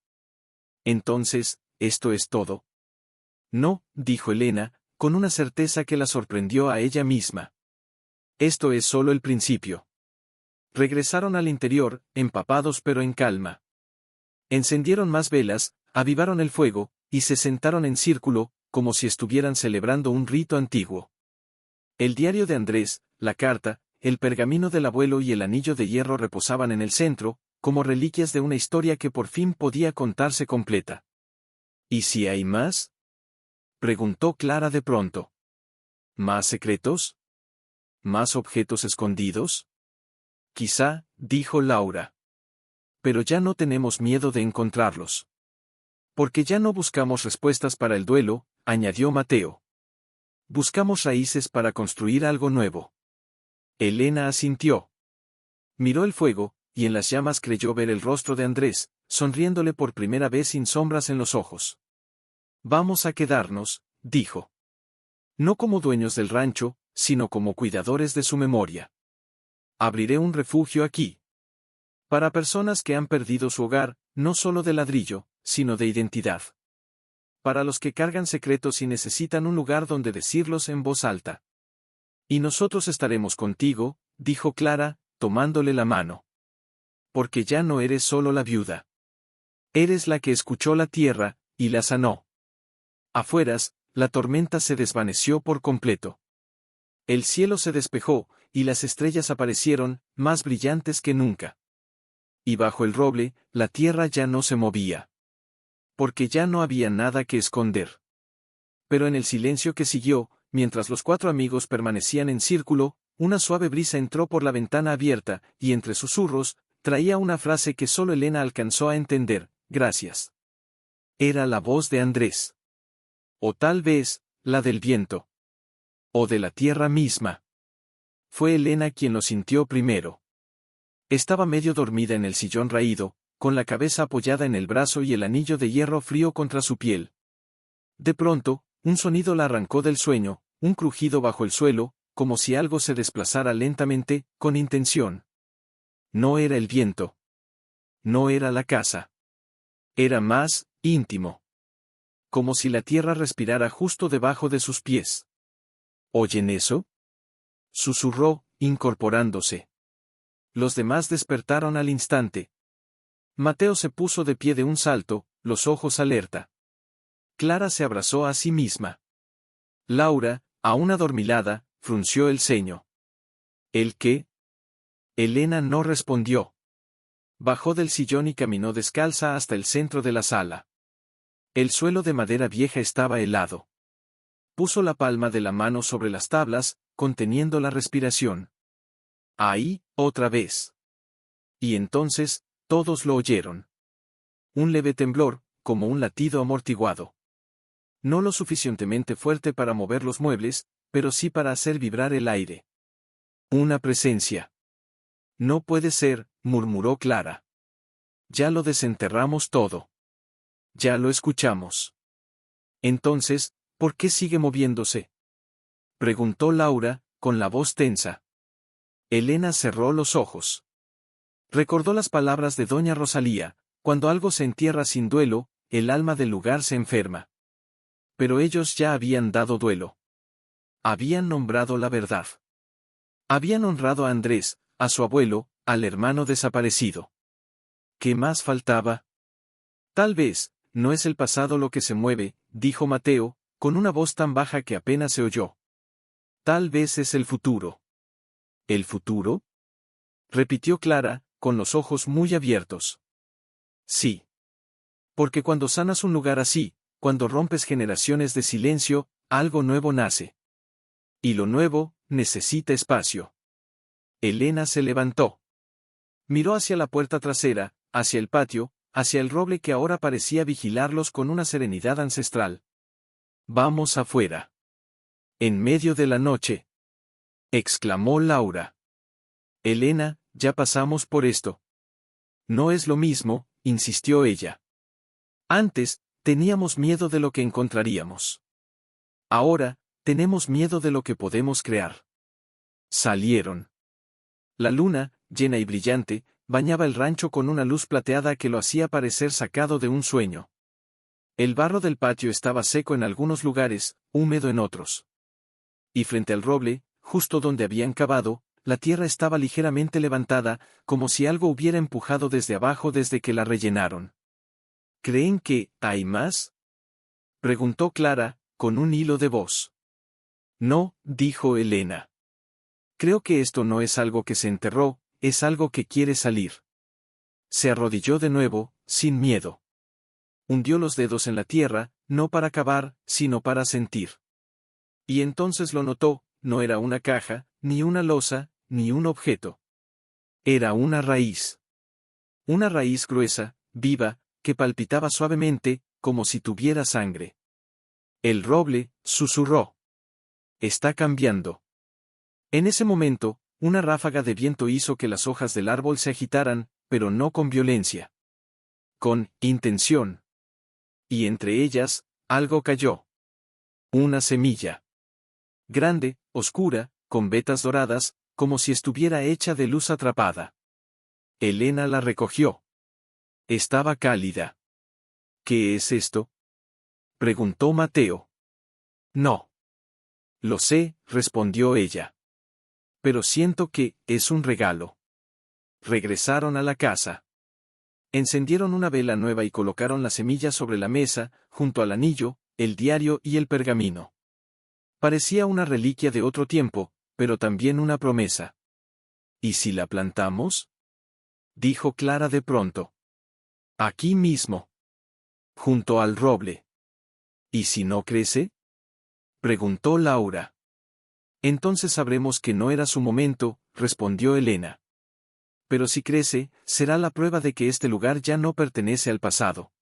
Entonces, ¿esto es todo? No, dijo Elena, con una certeza que la sorprendió a ella misma. Esto es solo el principio. Regresaron al interior, empapados pero en calma. Encendieron más velas, avivaron el fuego, y se sentaron en círculo, como si estuvieran celebrando un rito antiguo. El diario de Andrés, la carta, el pergamino del abuelo y el anillo de hierro reposaban en el centro, como reliquias de una historia que por fin podía contarse completa. ¿Y si hay más?, preguntó Clara de pronto. ¿Más secretos? ¿Más objetos escondidos? Quizá, dijo Laura. Pero ya no tenemos miedo de encontrarlos. Porque ya no buscamos respuestas para el duelo, añadió Mateo. Buscamos raíces para construir algo nuevo. Elena asintió. Miró el fuego, y en las llamas creyó ver el rostro de Andrés, sonriéndole por primera vez sin sombras en los ojos. Vamos a quedarnos, dijo. No como dueños del rancho, sino como cuidadores de su memoria. Abriré un refugio aquí. Para personas que han perdido su hogar, no solo de ladrillo, sino de identidad. Para los que cargan secretos y necesitan un lugar donde decirlos en voz alta. Y nosotros estaremos contigo, dijo Clara, tomándole la mano. Porque ya no eres solo la viuda. Eres la que escuchó la tierra, y la sanó. Afueras, la tormenta se desvaneció por completo. El cielo se despejó, y las estrellas aparecieron, más brillantes que nunca. Y bajo el roble, la tierra ya no se movía. Porque ya no había nada que esconder. Pero en el silencio que siguió, mientras los cuatro amigos permanecían en círculo, una suave brisa entró por la ventana abierta, y entre susurros, traía una frase que solo Elena alcanzó a entender: gracias. Era la voz de Andrés. O tal vez, la del viento. O de la tierra misma. Fue Elena quien lo sintió primero. Estaba medio dormida en el sillón raído, con la cabeza apoyada en el brazo y el anillo de hierro frío contra su piel. De pronto, un sonido la arrancó del sueño, un crujido bajo el suelo, como si algo se desplazara lentamente, con intención. No era el viento. No era la casa. Era más, íntimo. Como si la tierra respirara justo debajo de sus pies. ¿Oyen eso?, susurró, incorporándose. Los demás despertaron al instante. Mateo se puso de pie de un salto, los ojos alerta. Clara se abrazó a sí misma. Laura, aún adormilada, frunció el ceño. ¿El qué? Elena no respondió. Bajó del sillón y caminó descalza hasta el centro de la sala. El suelo de madera vieja estaba helado. Puso la palma de la mano sobre las tablas, conteniendo la respiración. Ahí, otra vez. Y entonces, todos lo oyeron. Un leve temblor, como un latido amortiguado. No lo suficientemente fuerte para mover los muebles, pero sí para hacer vibrar el aire. Una presencia. No puede ser, murmuró Clara. Ya lo desenterramos todo. Ya lo escuchamos. Entonces, ¿por qué sigue moviéndose?, preguntó Laura, con la voz tensa. Elena cerró los ojos. Recordó las palabras de doña Rosalía: cuando algo se entierra sin duelo, el alma del lugar se enferma. Pero ellos ya habían dado duelo. Habían nombrado la verdad. Habían honrado a Andrés, a su abuelo, al hermano desaparecido. ¿Qué más faltaba? Tal vez, no es el pasado lo que se mueve, dijo Mateo, con una voz tan baja que apenas se oyó. Tal vez es el futuro. ¿El futuro?, repitió Clara, con los ojos muy abiertos. Sí. Porque cuando sanas un lugar así, cuando rompes generaciones de silencio, algo nuevo nace. Y lo nuevo, necesita espacio. Elena se levantó. Miró hacia la puerta trasera, hacia el patio, hacia el roble que ahora parecía vigilarlos con una serenidad ancestral. «Vamos afuera». «En medio de la noche», exclamó Laura. «Elena, ya pasamos por esto». «No es lo mismo», insistió ella. «Antes, teníamos miedo de lo que encontraríamos. Ahora, tenemos miedo de lo que podemos crear». Salieron. La luna, llena y brillante, bañaba el rancho con una luz plateada que lo hacía parecer sacado de un sueño. El barro del patio estaba seco en algunos lugares, húmedo en otros. Y frente al roble, justo donde habían cavado, la tierra estaba ligeramente levantada, como si algo hubiera empujado desde abajo desde que la rellenaron. «¿Creen que hay más?», preguntó Clara, con un hilo de voz. «No», dijo Elena. «Creo que esto no es algo que se enterró, es algo que quiere salir». Se arrodilló de nuevo, sin miedo. Hundió los dedos en la tierra, no para cavar, sino para sentir. Y entonces lo notó, no era una caja, ni una losa, ni un objeto. Era una raíz. Una raíz gruesa, viva, que palpitaba suavemente, como si tuviera sangre. «El roble», susurró. «Está cambiando». En ese momento, una ráfaga de viento hizo que las hojas del árbol se agitaran, pero no con violencia. Con intención. Y entre ellas, algo cayó. Una semilla. Grande, oscura, con vetas doradas, como si estuviera hecha de luz atrapada. Elena la recogió. Estaba cálida. «¿Qué es esto?», preguntó Mateo. «No. Lo sé», respondió ella. «Pero siento que es un regalo». Regresaron a la casa. Encendieron una vela nueva y colocaron la semilla sobre la mesa, junto al anillo, el diario y el pergamino. Parecía una reliquia de otro tiempo, pero también una promesa. «¿Y si la plantamos?», dijo Clara de pronto. «Aquí mismo. Junto al roble». «¿Y si no crece?», preguntó Laura. «Entonces sabremos que no era su momento», respondió Elena. «Pero si crece, será la prueba de que este lugar ya no pertenece al pasado.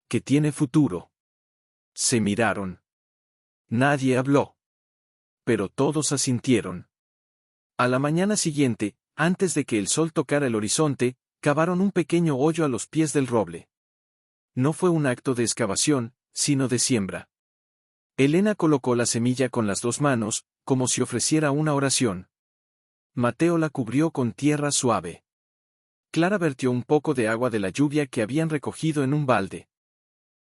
Que tiene futuro». Se miraron. Nadie habló. Pero todos asintieron. A la mañana siguiente, antes de que el sol tocara el horizonte, cavaron un pequeño hoyo a los pies del roble. No fue un acto de excavación, sino de siembra. Elena colocó la semilla con las dos manos, como si ofreciera una oración. Mateo la cubrió con tierra suave. Clara vertió un poco de agua de la lluvia que habían recogido en un balde.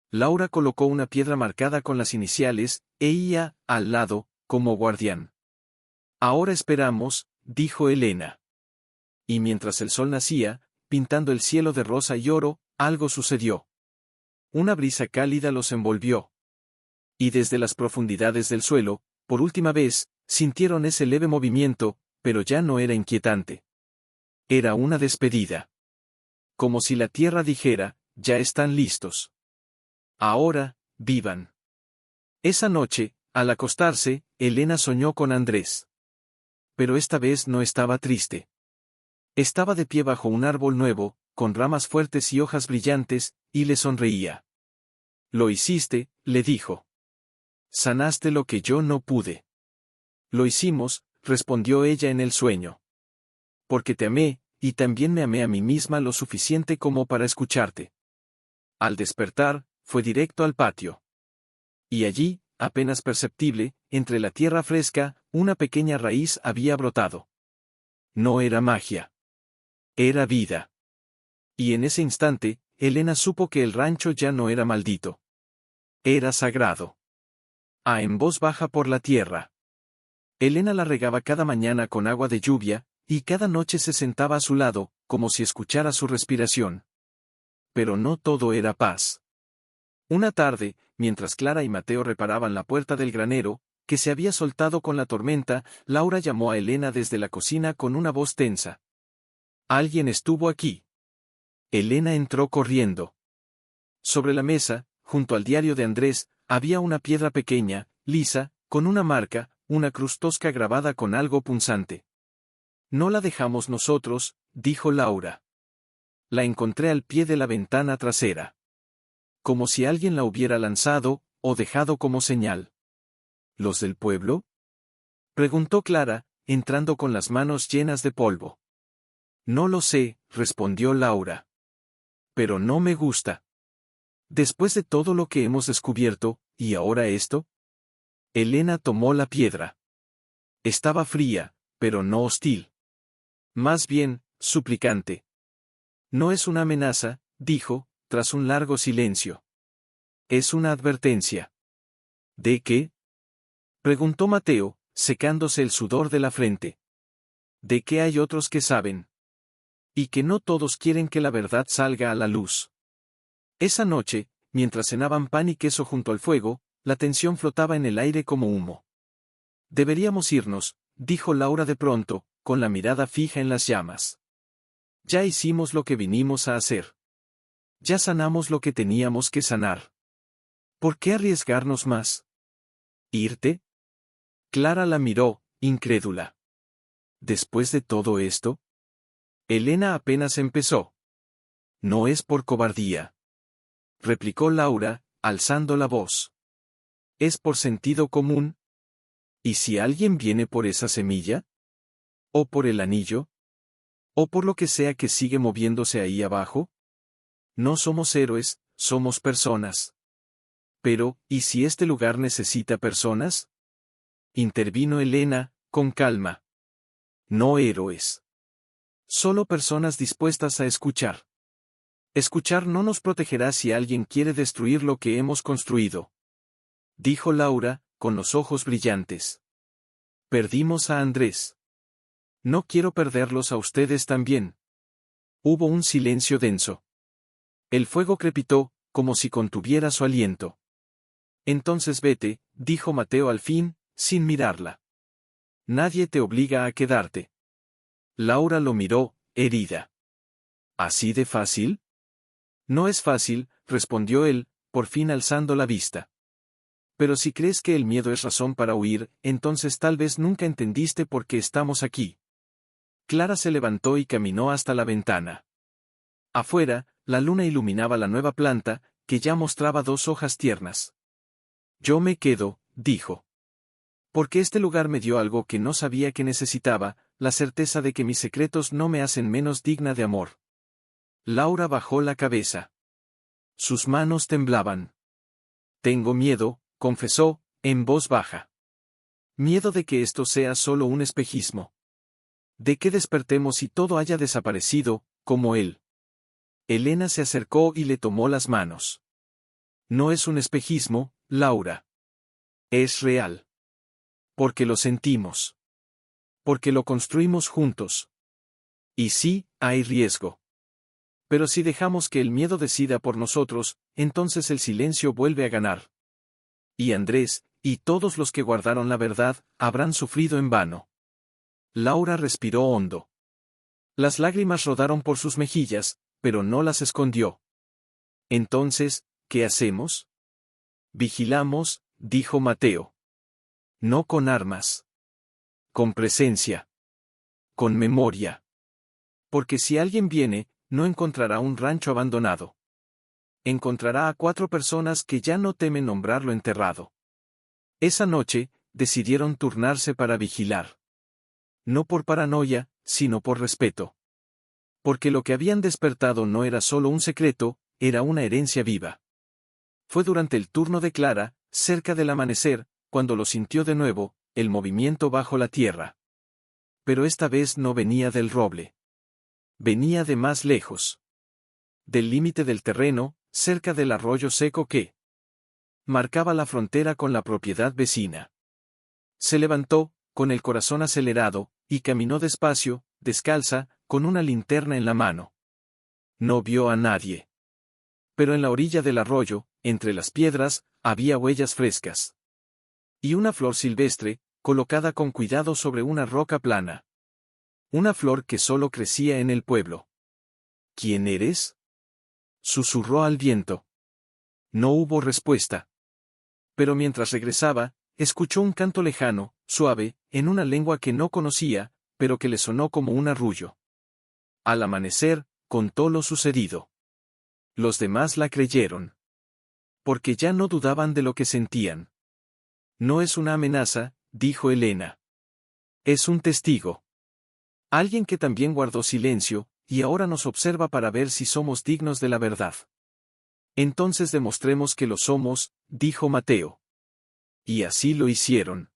Laura colocó una piedra marcada con las iniciales, EIA, al lado, como guardián. «Ahora esperamos», dijo Elena. Y mientras el sol nacía, pintando el cielo de rosa y oro, algo sucedió. Una brisa cálida los envolvió. Y desde las profundidades del suelo, por última vez, sintieron ese leve movimiento, pero ya no era inquietante. Era una despedida. Como si la tierra dijera, «Ya están listos. Ahora, vivan». Esa noche, al acostarse, Elena soñó con Andrés. Pero esta vez no estaba triste. Estaba de pie bajo un árbol nuevo, con ramas fuertes y hojas brillantes, y le sonreía. «Lo hiciste», le dijo. «Sanaste lo que yo no pude». «Lo hicimos», respondió ella en el sueño. «Porque te amé, y también me amé a mí misma lo suficiente como para escucharte». Al despertar, fue directo al patio. Y allí, apenas perceptible, entre la tierra fresca, una pequeña raíz había brotado. No era magia. Era vida. Y en ese instante, Elena supo que el rancho ya no era maldito. Era sagrado. En voz baja por la tierra. Elena la regaba cada mañana con agua de lluvia, y cada noche se sentaba a su lado, como si escuchara su respiración. Pero no todo era paz. Una tarde, mientras Clara y Mateo reparaban la puerta del granero, que se había soltado con la tormenta, Laura llamó a Elena desde la cocina con una voz tensa. «Alguien estuvo aquí». Elena entró corriendo. Sobre la mesa, junto al diario de Andrés, había una piedra pequeña, lisa, con una marca, una cruz tosca grabada con algo punzante. «No la dejamos nosotros», dijo Laura. La encontré al pie de la ventana trasera. Como si alguien la hubiera lanzado, o dejado como señal. ¿Los del pueblo? Preguntó Clara, entrando con las manos llenas de polvo. No lo sé, respondió Laura. Pero no me gusta. Después de todo lo que hemos descubierto, ¿y ahora esto? Elena tomó la piedra. Estaba fría, pero no hostil. Más bien, suplicante. No es una amenaza, dijo, tras un largo silencio. Es una advertencia. ¿De qué? Preguntó Mateo, secándose el sudor de la frente. ¿De qué hay otros que saben? Y que no todos quieren que la verdad salga a la luz. Esa noche, mientras cenaban pan y queso junto al fuego, la tensión flotaba en el aire como humo. Deberíamos irnos, dijo Laura de pronto, con la mirada fija en las llamas. Ya hicimos lo que vinimos a hacer. Ya sanamos lo que teníamos que sanar. ¿Por qué arriesgarnos más? ¿Irte? Clara la miró, incrédula. ¿Después de todo esto? Elena apenas empezó. No es por cobardía. Replicó Laura, alzando la voz. Es por sentido común. ¿Y si alguien viene por esa semilla? ¿O por el anillo? ¿O por lo que sea que sigue moviéndose ahí abajo? No somos héroes, somos personas. Pero, ¿y si este lugar necesita personas? Intervino Elena, con calma. No héroes. Solo personas dispuestas a escuchar. Escuchar no nos protegerá si alguien quiere destruir lo que hemos construido. Dijo Laura, con los ojos brillantes. Perdimos a Andrés. No quiero perderlos a ustedes también. Hubo un silencio denso. El fuego crepitó, como si contuviera su aliento. Entonces vete, dijo Mateo al fin, sin mirarla. Nadie te obliga a quedarte. Laura lo miró, herida. ¿Así de fácil? No es fácil, respondió él, por fin alzando la vista. Pero si crees que el miedo es razón para huir, entonces tal vez nunca entendiste por qué estamos aquí. Clara se levantó y caminó hasta la ventana. Afuera, la luna iluminaba la nueva planta, que ya mostraba 2 hojas tiernas. Yo me quedo, dijo. Porque este lugar me dio algo que no sabía que necesitaba, la certeza de que mis secretos no me hacen menos digna de amor. Laura bajó la cabeza. Sus manos temblaban. Tengo miedo, confesó, en voz baja. Miedo de que esto sea solo un espejismo. De que despertemos y todo haya desaparecido, como él. Elena se acercó y le tomó las manos. No es un espejismo, Laura. Es real. Porque lo sentimos. Porque lo construimos juntos. Y sí, hay riesgo. Pero si dejamos que el miedo decida por nosotros, entonces el silencio vuelve a ganar. Y Andrés, y todos los que guardaron la verdad, habrán sufrido en vano. Laura respiró hondo. Las lágrimas rodaron por sus mejillas, pero no las escondió. Entonces, ¿qué hacemos? Vigilamos, dijo Mateo. No con armas. Con presencia. Con memoria. Porque si alguien viene, no encontrará un rancho abandonado. Encontrará a 4 personas que ya no temen nombrarlo enterrado. Esa noche, decidieron turnarse para vigilar. No por paranoia, sino por respeto. Porque lo que habían despertado no era solo un secreto, era una herencia viva. Fue durante el turno de Clara, cerca del amanecer, cuando lo sintió de nuevo, el movimiento bajo la tierra. Pero esta vez no venía del roble. Venía de más lejos. Del límite del terreno, cerca del arroyo seco que marcaba la frontera con la propiedad vecina. Se levantó, con el corazón acelerado, y caminó despacio, descalza, con una linterna en la mano. No vio a nadie. Pero en la orilla del arroyo, entre las piedras, había huellas frescas. Y una flor silvestre, colocada con cuidado sobre una roca plana. Una flor que solo crecía en el pueblo. ¿Quién eres? Susurró al viento. No hubo respuesta. Pero mientras regresaba, escuchó un canto lejano, suave, en una lengua que no conocía, pero que le sonó como un arrullo. Al amanecer, contó lo sucedido. Los demás la creyeron. Porque ya no dudaban de lo que sentían. No es una amenaza, dijo Elena. Es un testigo. Alguien que también guardó silencio, y ahora nos observa para ver si somos dignos de la verdad. Entonces demostremos que lo somos, dijo Mateo. Y así lo hicieron.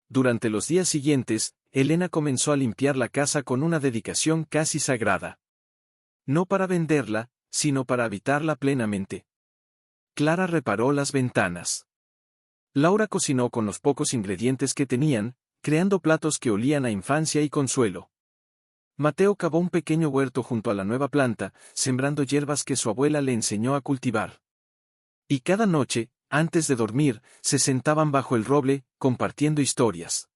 Durante los días siguientes, Elena comenzó a limpiar la casa con una dedicación casi sagrada. No para venderla, sino para habitarla plenamente. Clara reparó las ventanas. Laura cocinó con los pocos ingredientes que tenían, creando platos que olían a infancia y consuelo. Mateo cavó un pequeño huerto junto a la nueva planta, sembrando hierbas que su abuela le enseñó a cultivar. Y cada noche, antes de dormir, se sentaban bajo el roble, compartiendo historias.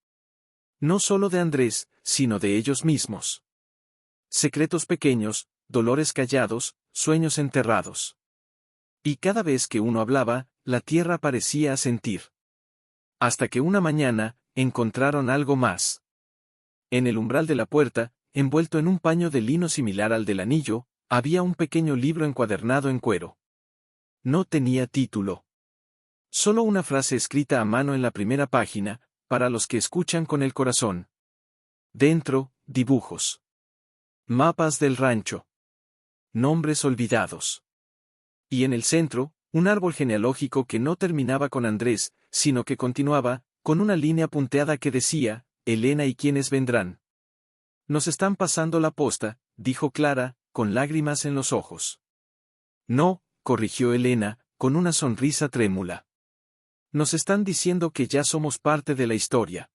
No solo de Andrés, sino de ellos mismos. Secretos pequeños, dolores callados, sueños enterrados. Y cada vez que uno hablaba, la tierra parecía asentir. Hasta que una mañana, encontraron algo más. En el umbral de la puerta, envuelto en un paño de lino similar al del anillo, había un pequeño libro encuadernado en cuero. No tenía título. Solo una frase escrita a mano en la primera página, para los que escuchan con el corazón. Dentro, dibujos. Mapas del rancho. Nombres olvidados. Y en el centro, un árbol genealógico que no terminaba con Andrés, sino que continuaba, con una línea punteada que decía, Elena y quienes vendrán. Nos están pasando la posta, dijo Clara, con lágrimas en los ojos. No, corrigió Elena, con una sonrisa trémula. Nos están diciendo que ya somos parte de la historia.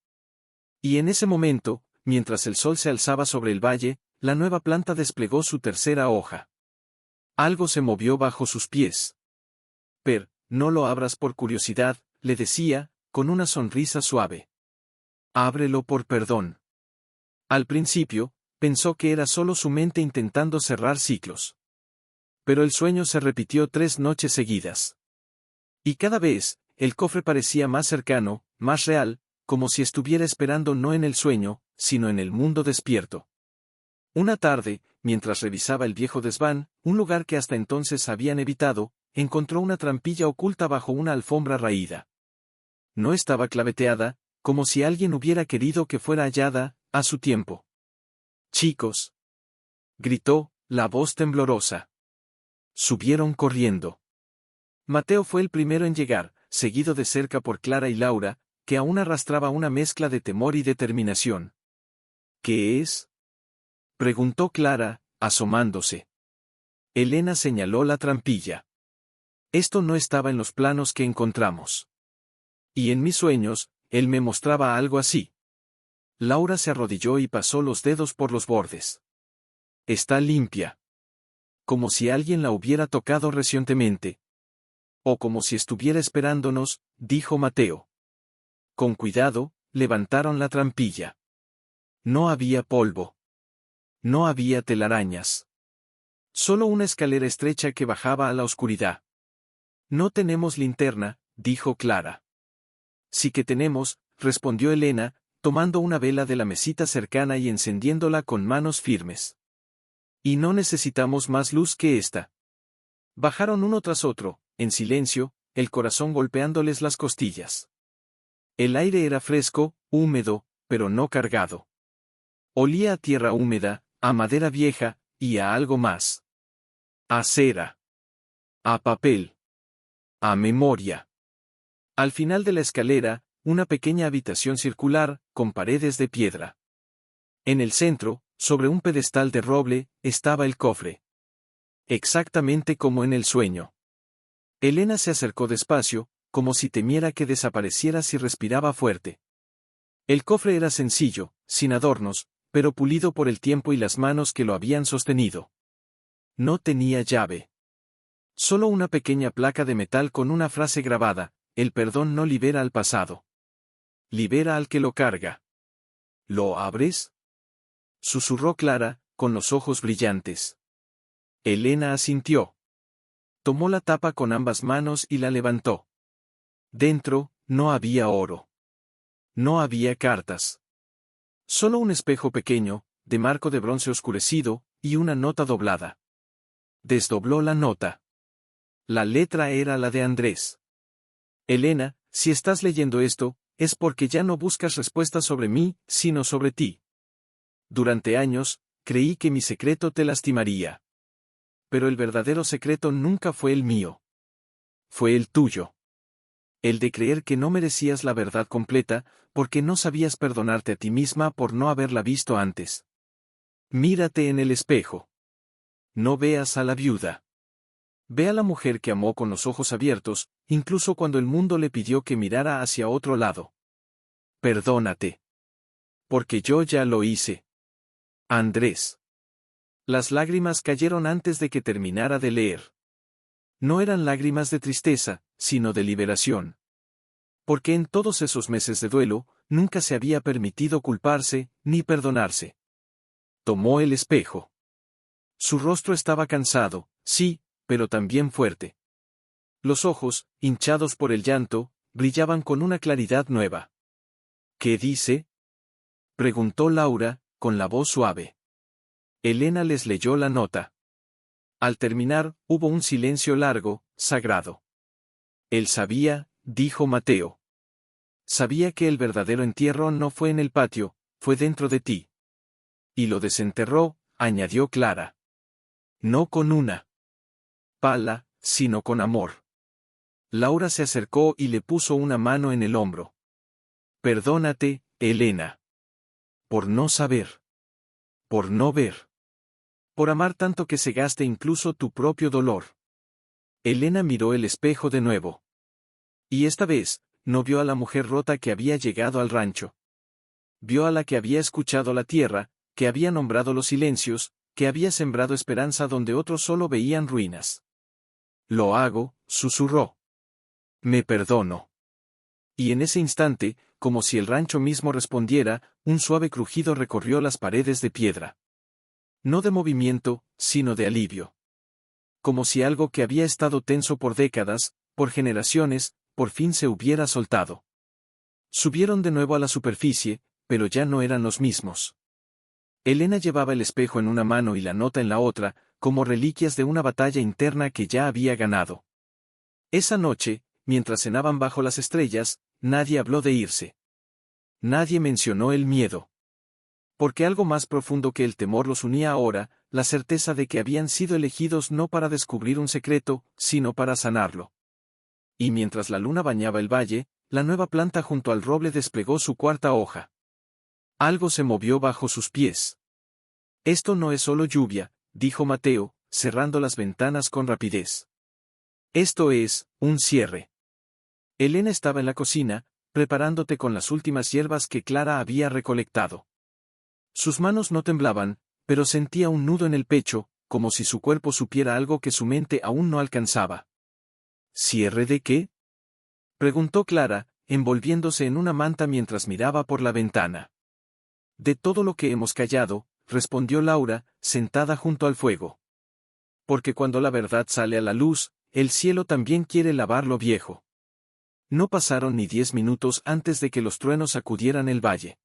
Y en ese momento, mientras el sol se alzaba sobre el valle, la nueva planta desplegó su tercera hoja. Algo se movió bajo sus pies. Per, no lo abras por curiosidad, le decía, con una sonrisa suave. Ábrelo por perdón. Al principio, pensó que era solo su mente intentando cerrar ciclos. Pero el sueño se repitió 3 noches seguidas. Y cada vez, el cofre parecía más cercano, más real, como si estuviera esperando no en el sueño, sino en el mundo despierto. Una tarde, mientras revisaba el viejo desván, un lugar que hasta entonces habían evitado, encontró una trampilla oculta bajo una alfombra raída. No estaba claveteada, como si alguien hubiera querido que fuera hallada, a su tiempo. «Chicos», gritó, la voz temblorosa. Subieron corriendo. Mateo fue el primero en llegar, seguido de cerca por Clara y Laura, que aún arrastraba una mezcla de temor y determinación. «¿Qué es?», preguntó Clara, asomándose. Elena señaló la trampilla. «Esto no estaba en los planos que encontramos. Y en mis sueños, él me mostraba algo así». Laura se arrodilló y pasó los dedos por los bordes. «Está limpia. Como si alguien la hubiera tocado recientemente. O como si estuviera esperándonos», dijo Mateo. Con cuidado, levantaron la trampilla. No había polvo. No había telarañas. Solo una escalera estrecha que bajaba a la oscuridad. «No tenemos linterna», dijo Clara. «Sí que tenemos», respondió Elena, tomando una vela de la mesita cercana y encendiéndola con manos firmes. «Y no necesitamos más luz que esta». Bajaron uno tras otro, en silencio, el corazón golpeándoles las costillas. El aire era fresco, húmedo, pero no cargado. Olía a tierra húmeda, a madera vieja, y a algo más. A cera. A papel. A memoria. Al final de la escalera, una pequeña habitación circular, con paredes de piedra. En el centro, sobre un pedestal de roble, estaba el cofre. Exactamente como en el sueño. Elena se acercó despacio, como si temiera que desapareciera si respiraba fuerte. El cofre era sencillo, sin adornos, pero pulido por el tiempo y las manos que lo habían sostenido. No tenía llave. Solo una pequeña placa de metal con una frase grabada: «El perdón no libera al pasado. Libera al que lo carga». «¿Lo abres?», susurró Clara, con los ojos brillantes. Elena asintió. Tomó la tapa con ambas manos y la levantó. Dentro, no había oro. No había cartas. Solo un espejo pequeño, de marco de bronce oscurecido, y una nota doblada. Desdobló la nota. La letra era la de Andrés. Elena, si estás leyendo esto, es porque ya no buscas respuestas sobre mí, sino sobre ti. Durante años, creí que mi secreto te lastimaría. Pero el verdadero secreto nunca fue el mío. Fue el tuyo. El de creer que no merecías la verdad completa, porque no sabías perdonarte a ti misma por no haberla visto antes. Mírate en el espejo. No veas a la viuda. Ve a la mujer que amó con los ojos abiertos, incluso cuando el mundo le pidió que mirara hacia otro lado. Perdónate. Porque yo ya lo hice. Andrés. Las lágrimas cayeron antes de que terminara de leer. No eran lágrimas de tristeza, sino de liberación. Porque en todos esos meses de duelo, nunca se había permitido culparse, ni perdonarse. Tomó el espejo. Su rostro estaba cansado, sí, pero también fuerte. Los ojos, hinchados por el llanto, brillaban con una claridad nueva. ¿Qué dice? Preguntó Laura, con la voz suave. Elena les leyó la nota. Al terminar, hubo un silencio largo, sagrado. Él sabía, dijo Mateo. Sabía que el verdadero entierro no fue en el patio, fue dentro de ti. Y lo desenterró, añadió Clara. No con una pala, sino con amor. Laura se acercó y le puso una mano en el hombro. Perdónate, Elena. Por no saber. Por no ver. Por amar tanto que cegaste incluso tu propio dolor. Elena miró el espejo de nuevo. Y esta vez, no vio a la mujer rota que había llegado al rancho. Vio a la que había escuchado la tierra, que había nombrado los silencios, que había sembrado esperanza donde otros solo veían ruinas. Lo hago, susurró. Me perdono. Y en ese instante, como si el rancho mismo respondiera, un suave crujido recorrió las paredes de piedra. No de movimiento, sino de alivio. Como si algo que había estado tenso por décadas, por generaciones, por fin se hubiera soltado. Subieron de nuevo a la superficie, pero ya no eran los mismos. Elena llevaba el espejo en una mano y la nota en la otra, como reliquias de una batalla interna que ya había ganado. Esa noche, mientras cenaban bajo las estrellas, nadie habló de irse. Nadie mencionó el miedo. Porque algo más profundo que el temor los unía ahora, la certeza de que habían sido elegidos no para descubrir un secreto, sino para sanarlo. Y mientras la luna bañaba el valle, la nueva planta junto al roble desplegó su cuarta hoja. Algo se movió bajo sus pies. Esto no es solo lluvia, dijo Mateo, cerrando las ventanas con rapidez. Esto es, un cierre. Elena estaba en la cocina, preparándote con las últimas hierbas que Clara había recolectado. Sus manos no temblaban, pero sentía un nudo en el pecho, como si su cuerpo supiera algo que su mente aún no alcanzaba. ¿Cierre de qué? Preguntó Clara, envolviéndose en una manta mientras miraba por la ventana. De todo lo que hemos callado, respondió Laura, sentada junto al fuego. Porque cuando la verdad sale a la luz, el cielo también quiere lavar lo viejo. No pasaron ni 10 minutos antes de que los truenos sacudieran el valle.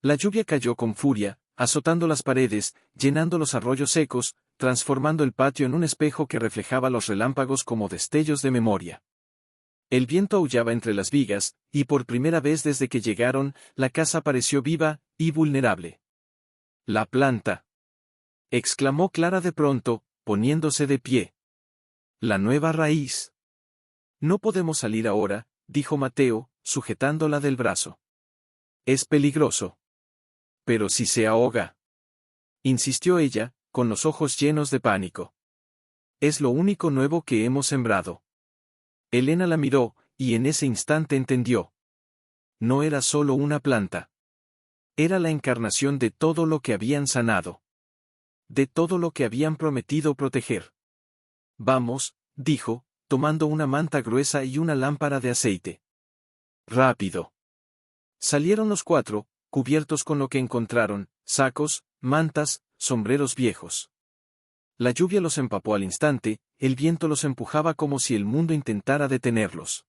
La lluvia cayó con furia, azotando las paredes, llenando los arroyos secos, transformando el patio en un espejo que reflejaba los relámpagos como destellos de memoria. El viento aullaba entre las vigas, y por primera vez desde que llegaron, la casa pareció viva y vulnerable. «La planta», exclamó Clara de pronto, poniéndose de pie. «La nueva raíz». «No podemos salir ahora», dijo Mateo, sujetándola del brazo. «Es peligroso». «Pero si se ahoga», insistió ella, con los ojos llenos de pánico. «Es lo único nuevo que hemos sembrado». Elena la miró, y en ese instante entendió. No era solo una planta. Era la encarnación de todo lo que habían sanado. De todo lo que habían prometido proteger. «Vamos», dijo, tomando una manta gruesa y una lámpara de aceite. «Rápido». Salieron los 4, cubiertos con lo que encontraron, sacos, mantas, sombreros viejos. La lluvia los empapó al instante, el viento los empujaba como si el mundo intentara detenerlos.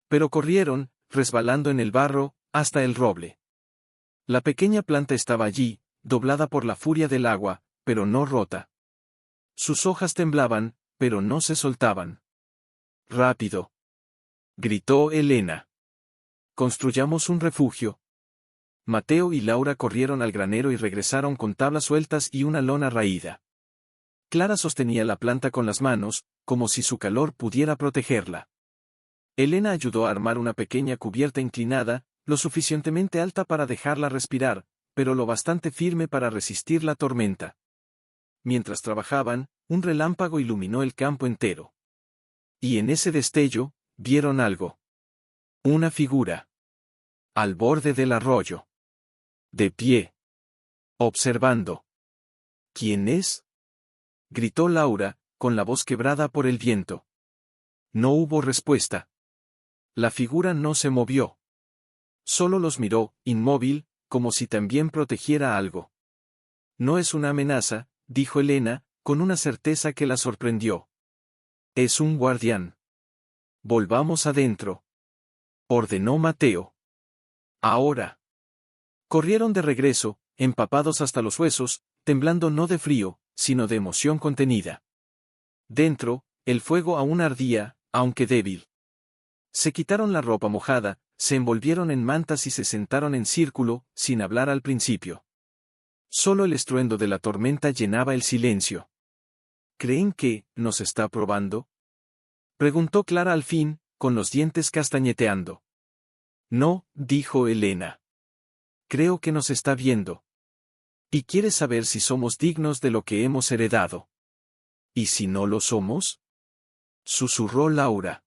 Pero corrieron, resbalando en el barro, hasta el roble. La pequeña planta estaba allí, doblada por la furia del agua, pero no rota. Sus hojas temblaban, pero no se soltaban. «Rápido», gritó Elena. «Construyamos un refugio». Mateo y Laura corrieron al granero y regresaron con tablas sueltas y una lona raída. Clara sostenía la planta con las manos, como si su calor pudiera protegerla. Elena ayudó a armar una pequeña cubierta inclinada, lo suficientemente alta para dejarla respirar, pero lo bastante firme para resistir la tormenta. Mientras trabajaban, un relámpago iluminó el campo entero. Y en ese destello, vieron algo. Una figura. Al borde del arroyo. De pie. Observando. ¿Quién es?, gritó Laura, con la voz quebrada por el viento. No hubo respuesta. La figura no se movió. Solo los miró, inmóvil, como si también protegiera algo. No es una amenaza, dijo Elena, con una certeza que la sorprendió. Es un guardián. Volvamos adentro, ordenó Mateo. Ahora. Corrieron de regreso, empapados hasta los huesos, temblando no de frío, sino de emoción contenida. Dentro, el fuego aún ardía, aunque débil. Se quitaron la ropa mojada, se envolvieron en mantas y se sentaron en círculo, sin hablar al principio. Solo el estruendo de la tormenta llenaba el silencio. ¿Creen que nos está probando?, preguntó Clara al fin, con los dientes castañeteando. No, dijo Elena. Creo que nos está viendo. Y quiere saber si somos dignos de lo que hemos heredado. ¿Y si no lo somos?, susurró Laura.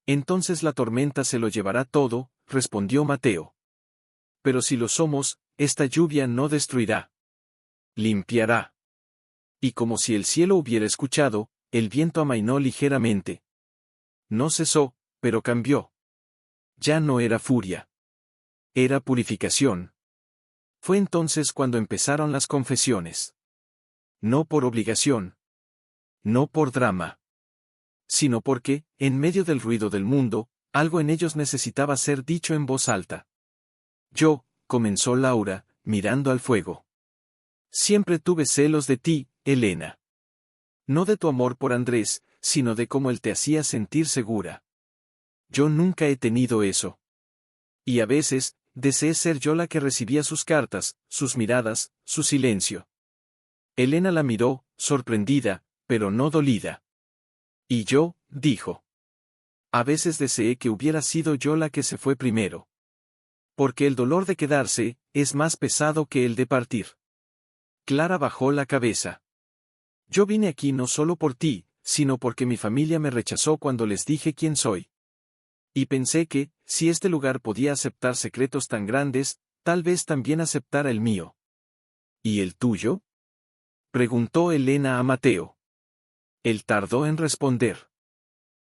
Entonces la tormenta se lo llevará todo, respondió Mateo. Pero si lo somos, esta lluvia no destruirá. Limpiará. Y como si el cielo hubiera escuchado, el viento amainó ligeramente. No cesó, pero cambió. Ya no era furia. Era purificación. Fue entonces cuando empezaron las confesiones. No por obligación. No por drama. Sino porque, en medio del ruido del mundo, algo en ellos necesitaba ser dicho en voz alta. Yo, comenzó Laura, mirando al fuego. Siempre tuve celos de ti, Elena. No de tu amor por Andrés, sino de cómo él te hacía sentir segura. Yo nunca he tenido eso. Y a veces, deseé ser yo la que recibía sus cartas, sus miradas, su silencio. Elena la miró, sorprendida, pero no dolida. Y yo, dijo. A veces deseé que hubiera sido yo la que se fue primero. Porque el dolor de quedarse, es más pesado que el de partir. Clara bajó la cabeza. Yo vine aquí no solo por ti, sino porque mi familia me rechazó cuando les dije quién soy. Y pensé que, si este lugar podía aceptar secretos tan grandes, tal vez también aceptara el mío. ¿Y el tuyo?, preguntó Elena a Mateo. Él tardó en responder.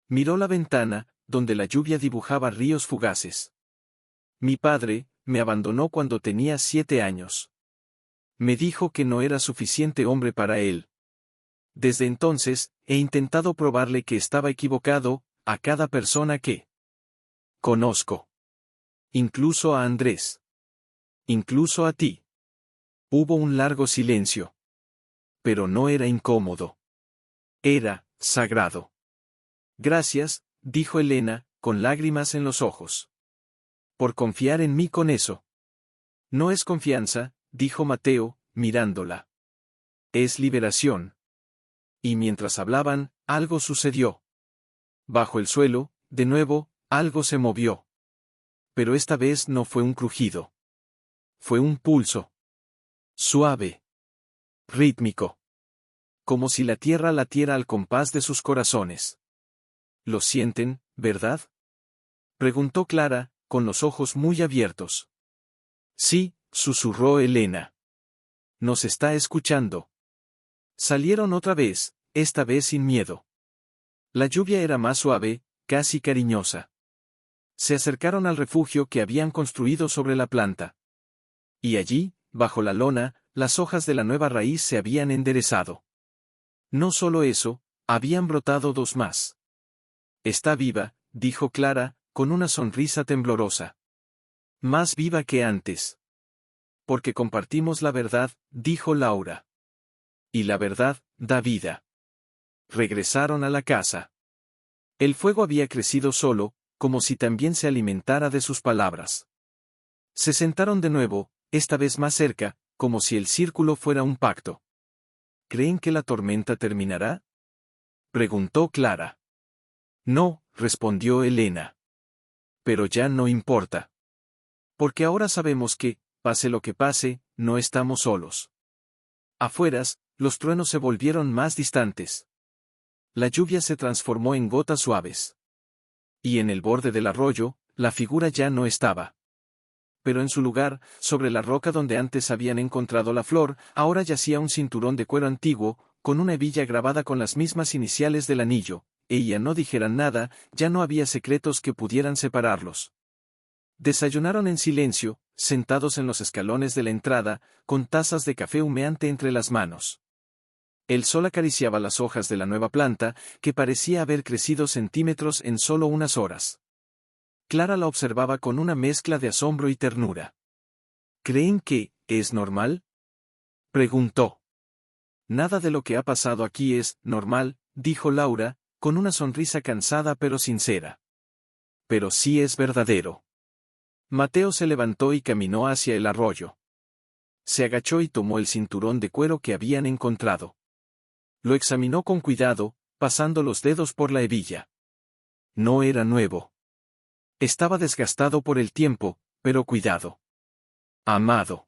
Miró la ventana, donde la lluvia dibujaba ríos fugaces. Mi padre, me abandonó cuando tenía 7 años. Me dijo que no era suficiente hombre para él. Desde entonces, he intentado probarle que estaba equivocado, a cada persona que conozco. Incluso a Andrés. Incluso a ti. Hubo un largo silencio. Pero no era incómodo. Era sagrado. Gracias, dijo Elena, con lágrimas en los ojos. Por confiar en mí con eso. No es confianza, dijo Mateo, mirándola. Es liberación. Y mientras hablaban, algo sucedió. Bajo el suelo, de nuevo, algo se movió. Pero esta vez no fue un crujido. Fue un pulso. Suave. Rítmico. Como si la tierra latiera al compás de sus corazones. ¿Lo sienten, verdad?, preguntó Clara, con los ojos muy abiertos. Sí, susurró Elena. Nos está escuchando. Salieron otra vez, esta vez sin miedo. La lluvia era más suave, casi cariñosa. Se acercaron al refugio que habían construido sobre la planta. Y allí, bajo la lona, las hojas de la nueva raíz se habían enderezado. No solo eso, habían brotado 2 más. Está viva, dijo Clara, con una sonrisa temblorosa. Más viva que antes. Porque compartimos la verdad, dijo Laura. Y la verdad, da vida. Regresaron a la casa. El fuego había crecido solo, como si también se alimentara de sus palabras. Se sentaron de nuevo, esta vez más cerca, como si el círculo fuera un pacto. ¿Creen que la tormenta terminará?, preguntó Clara. No, respondió Elena. Pero ya no importa. Porque ahora sabemos que, pase lo que pase, no estamos solos. Afueras, los truenos se volvieron más distantes. La lluvia se transformó en gotas suaves. Y en el borde del arroyo, la figura ya no estaba. Pero en su lugar, sobre la roca donde antes habían encontrado la flor, ahora yacía un cinturón de cuero antiguo, con una hebilla grabada con las mismas iniciales del anillo. Ella no dijeran nada, ya no había secretos que pudieran separarlos. Desayunaron en silencio, sentados en los escalones de la entrada, con tazas de café humeante entre las manos. El sol acariciaba las hojas de la nueva planta, que parecía haber crecido centímetros en solo unas horas. Clara la observaba con una mezcla de asombro y ternura. ¿Creen que es normal?, preguntó. Nada de lo que ha pasado aquí es normal, dijo Laura, con una sonrisa cansada pero sincera. Pero sí es verdadero. Mateo se levantó y caminó hacia el arroyo. Se agachó y tomó el cinturón de cuero que habían encontrado. Lo examinó con cuidado, pasando los dedos por la hebilla. No era nuevo. Estaba desgastado por el tiempo, pero cuidado. Amado.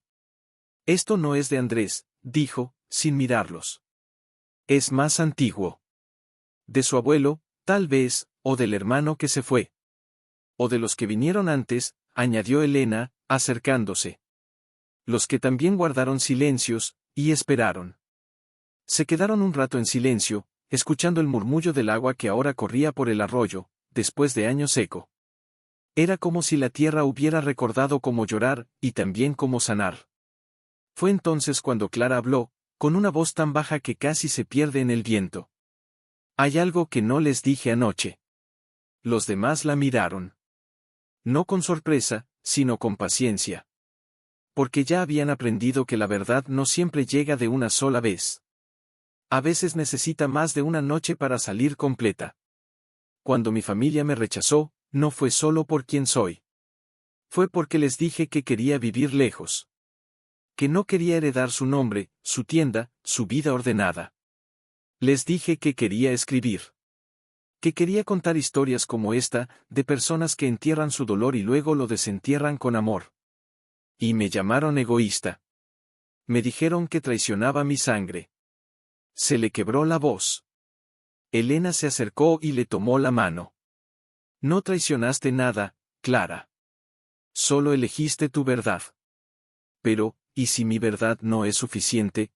Esto no es de Andrés, dijo, sin mirarlos. Es más antiguo. De su abuelo, tal vez, o del hermano que se fue. O de los que vinieron antes, añadió Elena, acercándose. Los que también guardaron silencios, y esperaron. Se quedaron un rato en silencio, escuchando el murmullo del agua que ahora corría por el arroyo, después de año seco. Era como si la tierra hubiera recordado cómo llorar, y también cómo sanar. Fue entonces cuando Clara habló, con una voz tan baja que casi se pierde en el viento. Hay algo que no les dije anoche. Los demás la miraron. No con sorpresa, sino con paciencia. Porque ya habían aprendido que la verdad no siempre llega de una sola vez. A veces necesita más de una noche para salir completa. Cuando mi familia me rechazó, no fue solo por quien soy. Fue porque les dije que quería vivir lejos. Que no quería heredar su nombre, su tienda, su vida ordenada. Les dije que quería escribir. Que quería contar historias como esta, de personas que entierran su dolor y luego lo desentierran con amor. Y me llamaron egoísta. Me dijeron que traicionaba mi sangre. Se le quebró la voz. Elena se acercó y le tomó la mano. No traicionaste nada, Clara. Solo elegiste tu verdad. Pero, ¿y si mi verdad no es suficiente?,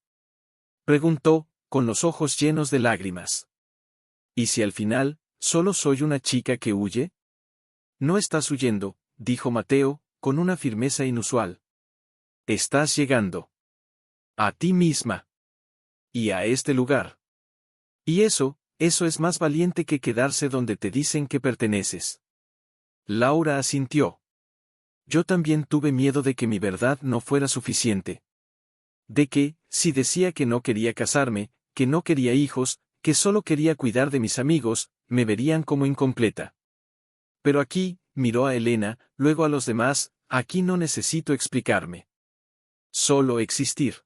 preguntó, con los ojos llenos de lágrimas. ¿Y si al final, solo soy una chica que huye? No estás huyendo, dijo Mateo, con una firmeza inusual. Estás llegando. A ti misma. Y a este lugar. Y eso es más valiente que quedarse donde te dicen que perteneces. Laura asintió. Yo también tuve miedo de que mi verdad no fuera suficiente. De que, si decía que no quería casarme, que no quería hijos, que solo quería cuidar de mis amigos, me verían como incompleta. Pero aquí, miró a Elena, luego a los demás, aquí no necesito explicarme. Solo existir.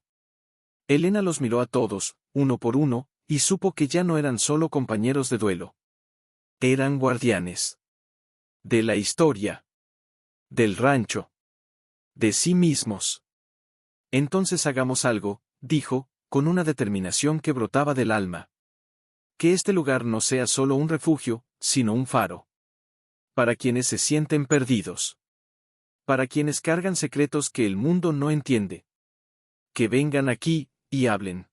Elena los miró a todos, uno por uno, y supo que ya no eran solo compañeros de duelo. Eran guardianes. De la historia. Del rancho. De sí mismos. Entonces hagamos algo, dijo, con una determinación que brotaba del alma. Que este lugar no sea solo un refugio, sino un faro. Para quienes se sienten perdidos. Para quienes cargan secretos que el mundo no entiende. Que vengan aquí, y hablen.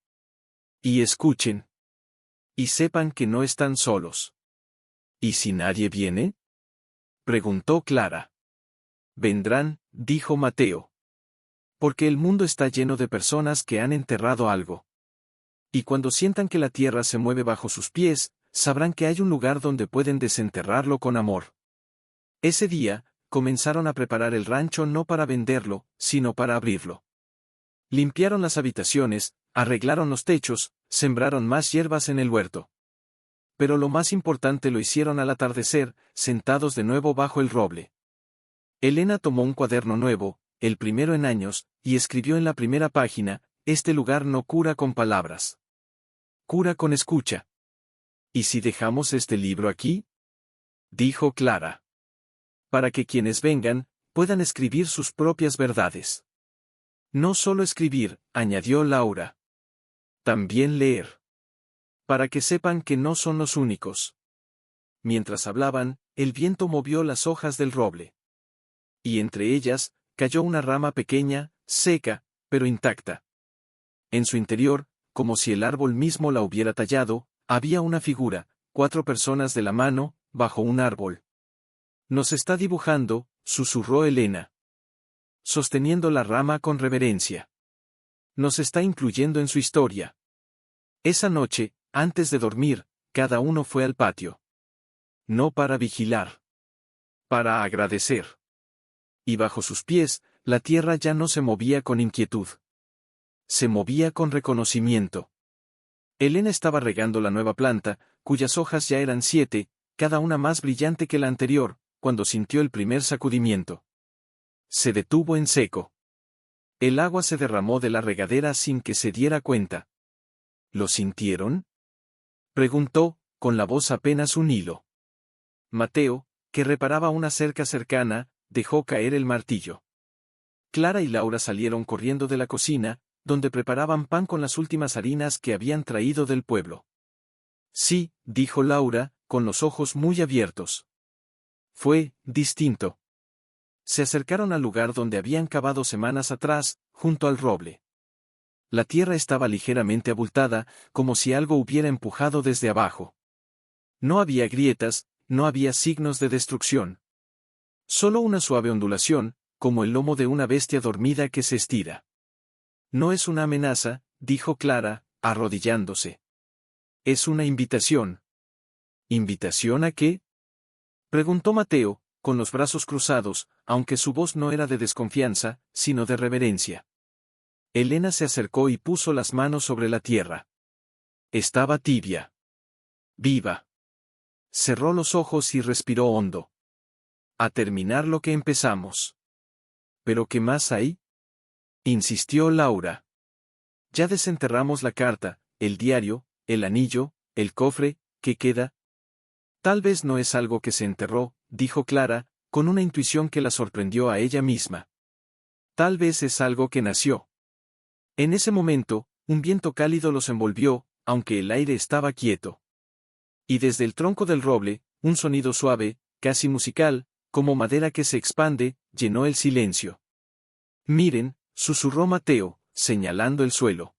Y escuchen. Y sepan que no están solos. ¿Y si nadie viene?, preguntó Clara. Vendrán, dijo Mateo. Porque el mundo está lleno de personas que han enterrado algo. Y cuando sientan que la tierra se mueve bajo sus pies, sabrán que hay un lugar donde pueden desenterrarlo con amor. Ese día, comenzaron a preparar el rancho no para venderlo, sino para abrirlo. Limpiaron las habitaciones, arreglaron los techos, sembraron más hierbas en el huerto. Pero lo más importante lo hicieron al atardecer, sentados de nuevo bajo el roble. Elena tomó un cuaderno nuevo, el primero en años, y escribió en la primera página: «Este lugar no cura con palabras. Cura con escucha». «¿Y si dejamos este libro aquí?», dijo Clara. «Para que quienes vengan, puedan escribir sus propias verdades». «No solo escribir», añadió Laura. «También leer. Para que sepan que no son los únicos». Mientras hablaban, el viento movió las hojas del roble. Y entre ellas, cayó una rama pequeña, seca, pero intacta. En su interior, como si el árbol mismo la hubiera tallado, había una figura, 4 personas de la mano, bajo un árbol. «Nos está dibujando», susurró Elena, sosteniendo la rama con reverencia. «Nos está incluyendo en su historia». Esa noche, antes de dormir, cada uno fue al patio. No para vigilar. Para agradecer. Y bajo sus pies, la tierra ya no se movía con inquietud. Se movía con reconocimiento. Elena estaba regando la nueva planta, cuyas hojas ya eran 7, cada una más brillante que la anterior, cuando sintió el primer sacudimiento. Se detuvo en seco. El agua se derramó de la regadera sin que se diera cuenta. ¿Lo sintieron?, preguntó, con la voz apenas un hilo. Mateo, que reparaba una cerca cercana, dejó caer el martillo. Clara y Laura salieron corriendo de la cocina, donde preparaban pan con las últimas harinas que habían traído del pueblo. «Sí», dijo Laura, con los ojos muy abiertos. «Fue distinto». Se acercaron al lugar donde habían cavado semanas atrás, junto al roble. La tierra estaba ligeramente abultada, como si algo hubiera empujado desde abajo. No había grietas, no había signos de destrucción. Solo una suave ondulación, como el lomo de una bestia dormida que se estira. «No es una amenaza», dijo Clara, arrodillándose. «Es una invitación». «¿Invitación a qué?», preguntó Mateo, con los brazos cruzados, aunque su voz no era de desconfianza, sino de reverencia. Elena se acercó y puso las manos sobre la tierra. Estaba tibia. Viva. Cerró los ojos y respiró hondo. «A terminar lo que empezamos». «¿Pero qué más hay?», insistió Laura. «Ya desenterramos la carta, el diario, el anillo, el cofre, ¿qué queda?». «Tal vez no es algo que se enterró», dijo Clara, con una intuición que la sorprendió a ella misma. «Tal vez es algo que nació». En ese momento, un viento cálido los envolvió, aunque el aire estaba quieto. Y desde el tronco del roble, un sonido suave, casi musical, como madera que se expande, llenó el silencio. «Miren», susurró Mateo, señalando el suelo.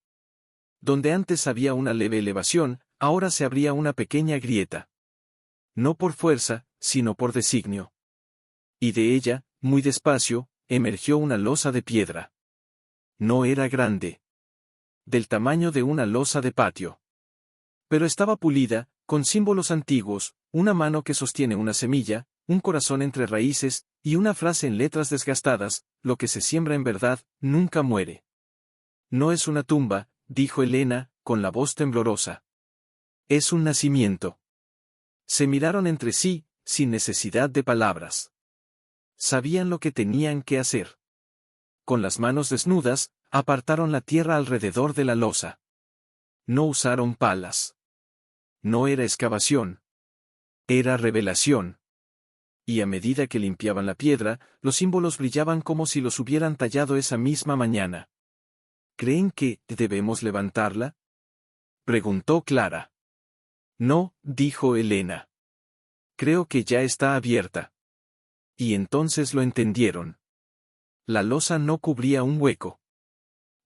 Donde antes había una leve elevación, ahora se abría una pequeña grieta. No por fuerza, sino por designio. Y de ella, muy despacio, emergió una losa de piedra. No era grande. Del tamaño de una losa de patio. Pero estaba pulida, con símbolos antiguos, una mano que sostiene una semilla, un corazón entre raíces, y una frase en letras desgastadas: «Lo que se siembra en verdad, nunca muere». «No es una tumba», dijo Elena, con la voz temblorosa. «Es un nacimiento». Se miraron entre sí, sin necesidad de palabras. Sabían lo que tenían que hacer. Con las manos desnudas, apartaron la tierra alrededor de la losa. No usaron palas. No era excavación. Era revelación. Y a medida que limpiaban la piedra, los símbolos brillaban como si los hubieran tallado esa misma mañana. «¿Creen que debemos levantarla?», preguntó Clara. «No», dijo Elena. «Creo que ya está abierta». Y entonces lo entendieron. La losa no cubría un hueco.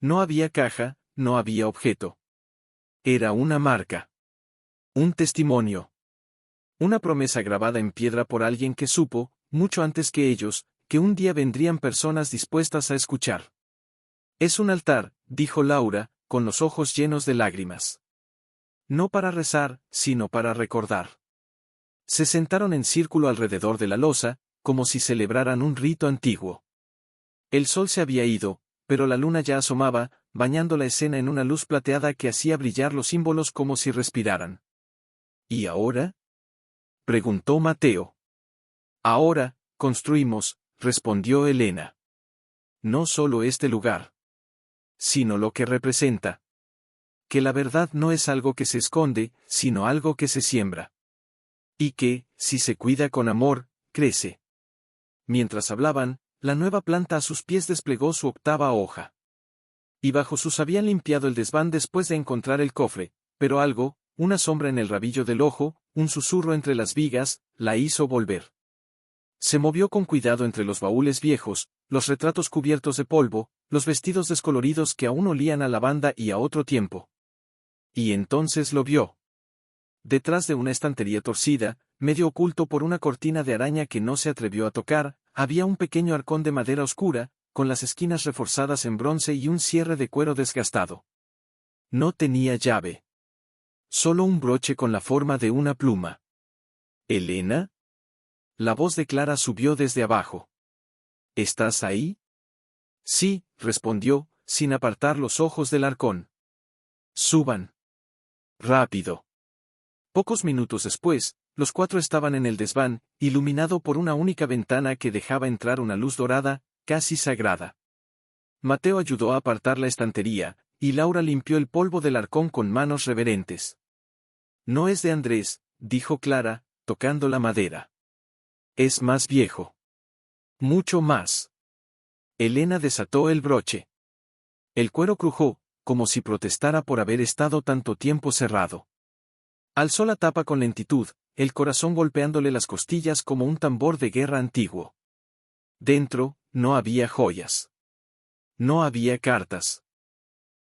No había caja, no había objeto. Era una marca. Un testimonio. Una promesa grabada en piedra por alguien que supo, mucho antes que ellos, que un día vendrían personas dispuestas a escuchar. «Es un altar», dijo Laura, con los ojos llenos de lágrimas. «No para rezar, sino para recordar». Se sentaron en círculo alrededor de la losa, como si celebraran un rito antiguo. El sol se había ido, pero la luna ya asomaba, bañando la escena en una luz plateada que hacía brillar los símbolos como si respiraran. ¿Y ahora?, preguntó Mateo. Ahora, construimos, respondió Elena. No solo este lugar, sino lo que representa. Que la verdad no es algo que se esconde, sino algo que se siembra. Y que, si se cuida con amor, crece. Mientras hablaban, la nueva planta a sus pies desplegó su octava hoja. Y bajo sus habían limpiado el desván después de encontrar el cofre, pero algo, una sombra en el rabillo del ojo, un susurro entre las vigas, la hizo volver. Se movió con cuidado entre los baúles viejos, los retratos cubiertos de polvo, los vestidos descoloridos que aún olían a lavanda y a otro tiempo. Y entonces lo vio. Detrás de una estantería torcida, medio oculto por una cortina de araña que no se atrevió a tocar, había un pequeño arcón de madera oscura, con las esquinas reforzadas en bronce y un cierre de cuero desgastado. No tenía llave. Solo un broche con la forma de una pluma. ¿Elena? La voz de Clara subió desde abajo. ¿Estás ahí? Sí, respondió, sin apartar los ojos del arcón. Suban. Rápido. Pocos minutos después, los cuatro estaban en el desván, iluminado por una única ventana que dejaba entrar una luz dorada, casi sagrada. Mateo ayudó a apartar la estantería, y Laura limpió el polvo del arcón con manos reverentes. No es de Andrés, dijo Clara, tocando la madera. Es más viejo. Mucho más. Elena desató el broche. El cuero crujó, como si protestara por haber estado tanto tiempo cerrado. Alzó la tapa con lentitud, el corazón golpeándole las costillas como un tambor de guerra antiguo. Dentro, no había joyas. No había cartas.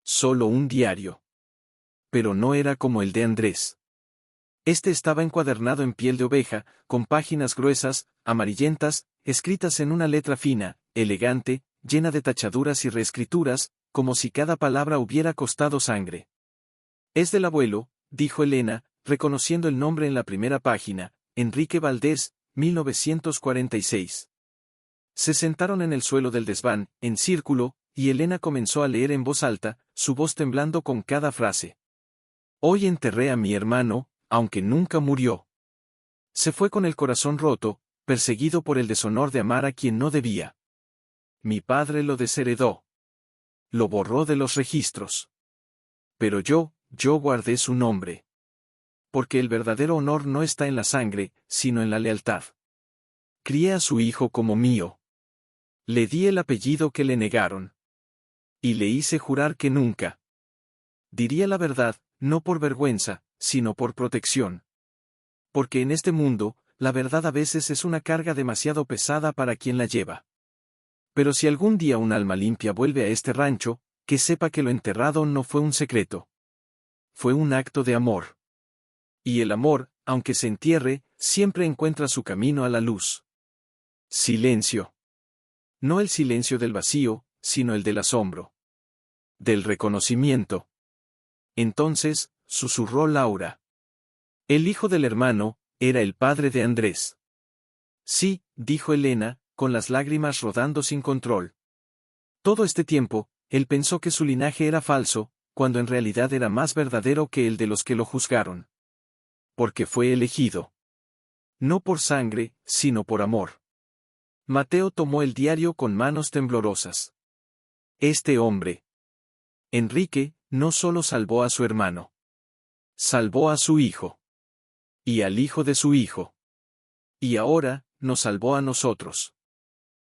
Solo un diario. Pero no era como el de Andrés. Este estaba encuadernado en piel de oveja, con páginas gruesas, amarillentas, escritas en una letra fina, elegante, llena de tachaduras y reescrituras, como si cada palabra hubiera costado sangre. Es del abuelo, dijo Elena, reconociendo el nombre en la primera página, Enrique Valdés, 1946. Se sentaron en el suelo del desván, en círculo, y Elena comenzó a leer en voz alta, su voz temblando con cada frase. Hoy enterré a mi hermano, aunque nunca murió. Se fue con el corazón roto, perseguido por el deshonor de amar a quien no debía. Mi padre lo desheredó. Lo borró de los registros. Pero yo guardé su nombre. Porque el verdadero honor no está en la sangre, sino en la lealtad. Crié a su hijo como mío. Le di el apellido que le negaron. Y le hice jurar que nunca diría la verdad, no por vergüenza, sino por protección. Porque en este mundo, la verdad a veces es una carga demasiado pesada para quien la lleva. Pero si algún día un alma limpia vuelve a este rancho, que sepa que lo enterrado no fue un secreto. Fue un acto de amor. Y el amor, aunque se entierre, siempre encuentra su camino a la luz. Silencio. No el silencio del vacío, sino el del asombro. Del reconocimiento. Entonces, susurró Laura. El hijo del hermano, era el padre de Andrés. Sí, dijo Elena, con las lágrimas rodando sin control. Todo este tiempo, él pensó que su linaje era falso, cuando en realidad era más verdadero que el de los que lo juzgaron. Porque fue elegido. No por sangre, sino por amor. Mateo tomó el diario con manos temblorosas. Este hombre, Enrique, no solo salvó a su hermano. Salvó a su hijo. Y al hijo de su hijo. Y ahora, nos salvó a nosotros.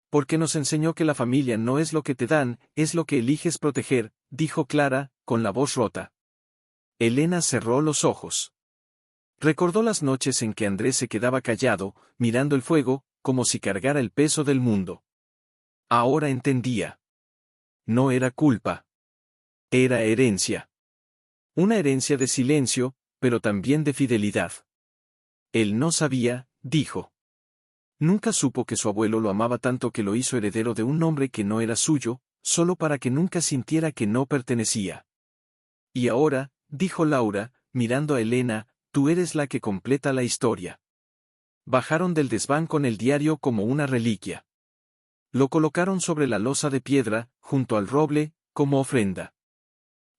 Porque nos enseñó que la familia no es lo que te dan, es lo que eliges proteger, dijo Clara, con la voz rota. Elena cerró los ojos. Recordó las noches en que Andrés se quedaba callado, mirando el fuego, como si cargara el peso del mundo. Ahora entendía. No era culpa. Era herencia. Una herencia de silencio, pero también de fidelidad. Él no sabía, dijo. Nunca supo que su abuelo lo amaba tanto que lo hizo heredero de un nombre que no era suyo, solo para que nunca sintiera que no pertenecía. Y ahora, dijo Laura, mirando a Elena, tú eres la que completa la historia. Bajaron del desván con el diario como una reliquia. Lo colocaron sobre la losa de piedra, junto al roble, como ofrenda.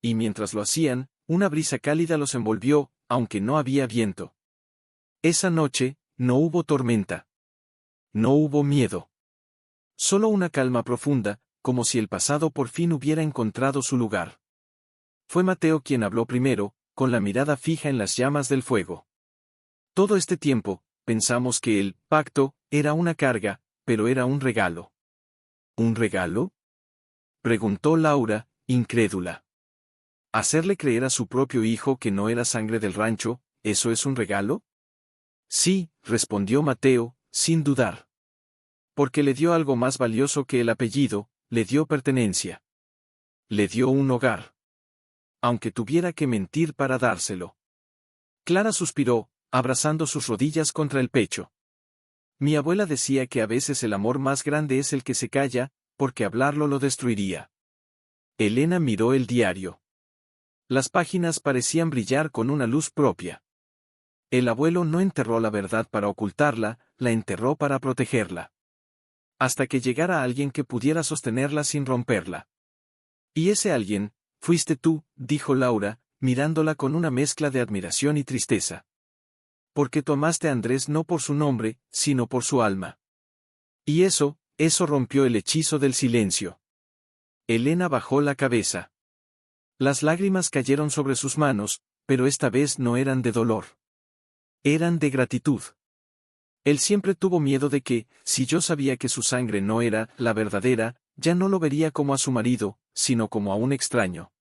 Y mientras lo hacían, una brisa cálida los envolvió, aunque no había viento. Esa noche, no hubo tormenta. No hubo miedo. Solo una calma profunda, como si el pasado por fin hubiera encontrado su lugar. Fue Mateo quien habló primero, con la mirada fija en las llamas del fuego. Todo este tiempo, pensamos que el pacto era una carga, pero era un regalo. ¿Un regalo?, preguntó Laura, incrédula. ¿Hacerle creer a su propio hijo que no era sangre del rancho, eso es un regalo? Sí, respondió Mateo, sin dudar. Porque le dio algo más valioso que el apellido, le dio pertenencia. Le dio un hogar. Aunque tuviera que mentir para dárselo. Clara suspiró, abrazando sus rodillas contra el pecho. Mi abuela decía que a veces el amor más grande es el que se calla, porque hablarlo lo destruiría. Elena miró el diario. Las páginas parecían brillar con una luz propia. El abuelo no enterró la verdad para ocultarla, la enterró para protegerla. Hasta que llegara alguien que pudiera sostenerla sin romperla. Y ese alguien, fuiste tú, dijo Laura, mirándola con una mezcla de admiración y tristeza. Porque tú amaste a Andrés no por su nombre, sino por su alma. Y eso rompió el hechizo del silencio. Elena bajó la cabeza. Las lágrimas cayeron sobre sus manos, pero esta vez no eran de dolor. Eran de gratitud. Él siempre tuvo miedo de que, si yo sabía que su sangre no era la verdadera, ya no lo vería como a su marido, sino como a un extraño.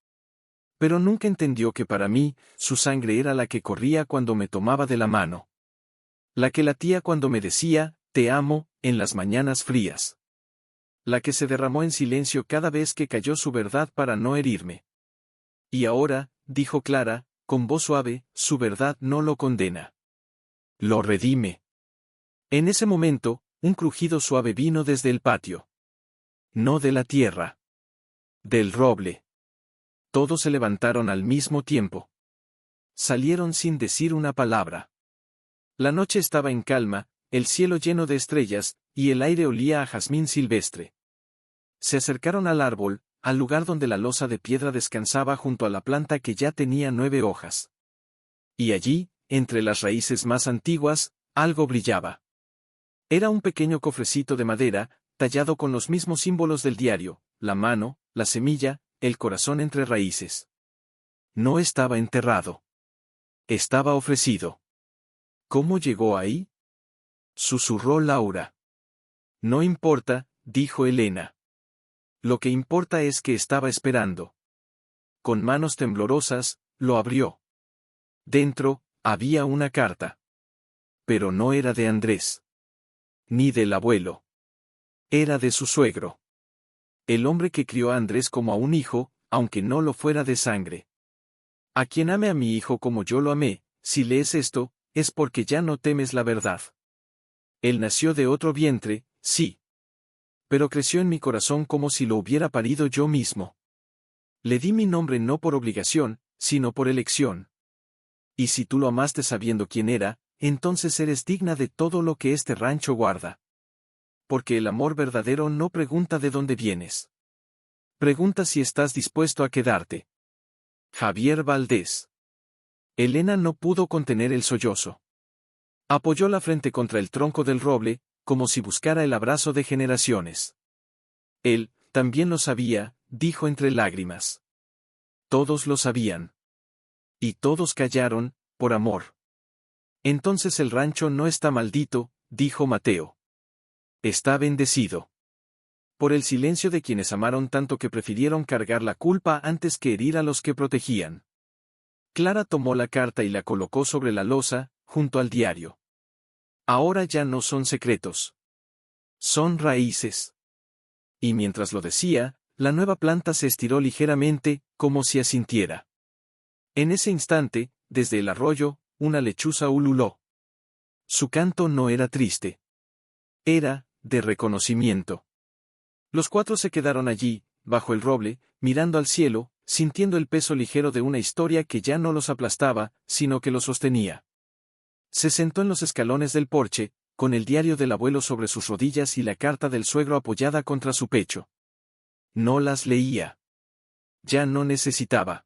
Pero nunca entendió que para mí, su sangre era la que corría cuando me tomaba de la mano. La que latía cuando me decía, te amo, en las mañanas frías. La que se derramó en silencio cada vez que cayó su verdad para no herirme. Y ahora, dijo Clara, con voz suave, su verdad no lo condena. Lo redime. En ese momento, un crujido suave vino desde el patio. No de la tierra. Del roble. Todos se levantaron al mismo tiempo. Salieron sin decir una palabra. La noche estaba en calma, el cielo lleno de estrellas, y el aire olía a jazmín silvestre. Se acercaron al árbol, al lugar donde la losa de piedra descansaba junto a la planta que ya tenía 9 hojas. Y allí, entre las raíces más antiguas, algo brillaba. Era un pequeño cofrecito de madera, tallado con los mismos símbolos del diario, la mano, la semilla, el corazón entre raíces. No estaba enterrado. Estaba ofrecido. ¿Cómo llegó ahí?, susurró Laura. No importa, dijo Elena. Lo que importa es que estaba esperando. Con manos temblorosas, lo abrió. Dentro, había una carta. Pero no era de Andrés. Ni del abuelo. Era de su suegro. El hombre que crió a Andrés como a un hijo, aunque no lo fuera de sangre. A quien ame a mi hijo como yo lo amé, si lees esto, es porque ya no temes la verdad. Él nació de otro vientre, sí. Pero creció en mi corazón como si lo hubiera parido yo mismo. Le di mi nombre no por obligación, sino por elección. Y si tú lo amaste sabiendo quién era, entonces eres digna de todo lo que este rancho guarda. Porque el amor verdadero no pregunta de dónde vienes. Pregunta si estás dispuesto a quedarte. Javier Valdés. Elena no pudo contener el sollozo. Apoyó la frente contra el tronco del roble, como si buscara el abrazo de generaciones. Él, también lo sabía, dijo entre lágrimas. Todos lo sabían. Y todos callaron, por amor. Entonces el rancho no está maldito, dijo Mateo. Está bendecido. Por el silencio de quienes amaron tanto que prefirieron cargar la culpa antes que herir a los que protegían. Clara tomó la carta y la colocó sobre la losa, junto al diario. Ahora ya no son secretos. Son raíces. Y mientras lo decía, la nueva planta se estiró ligeramente, como si asintiera. En ese instante, desde el arroyo, una lechuza ululó. Su canto no era triste. Era, de reconocimiento. Los 4 se quedaron allí, bajo el roble, mirando al cielo, sintiendo el peso ligero de una historia que ya no los aplastaba, sino que los sostenía. Se sentó en los escalones del porche, con el diario del abuelo sobre sus rodillas y la carta del suegro apoyada contra su pecho. No las leía. Ya no necesitaba.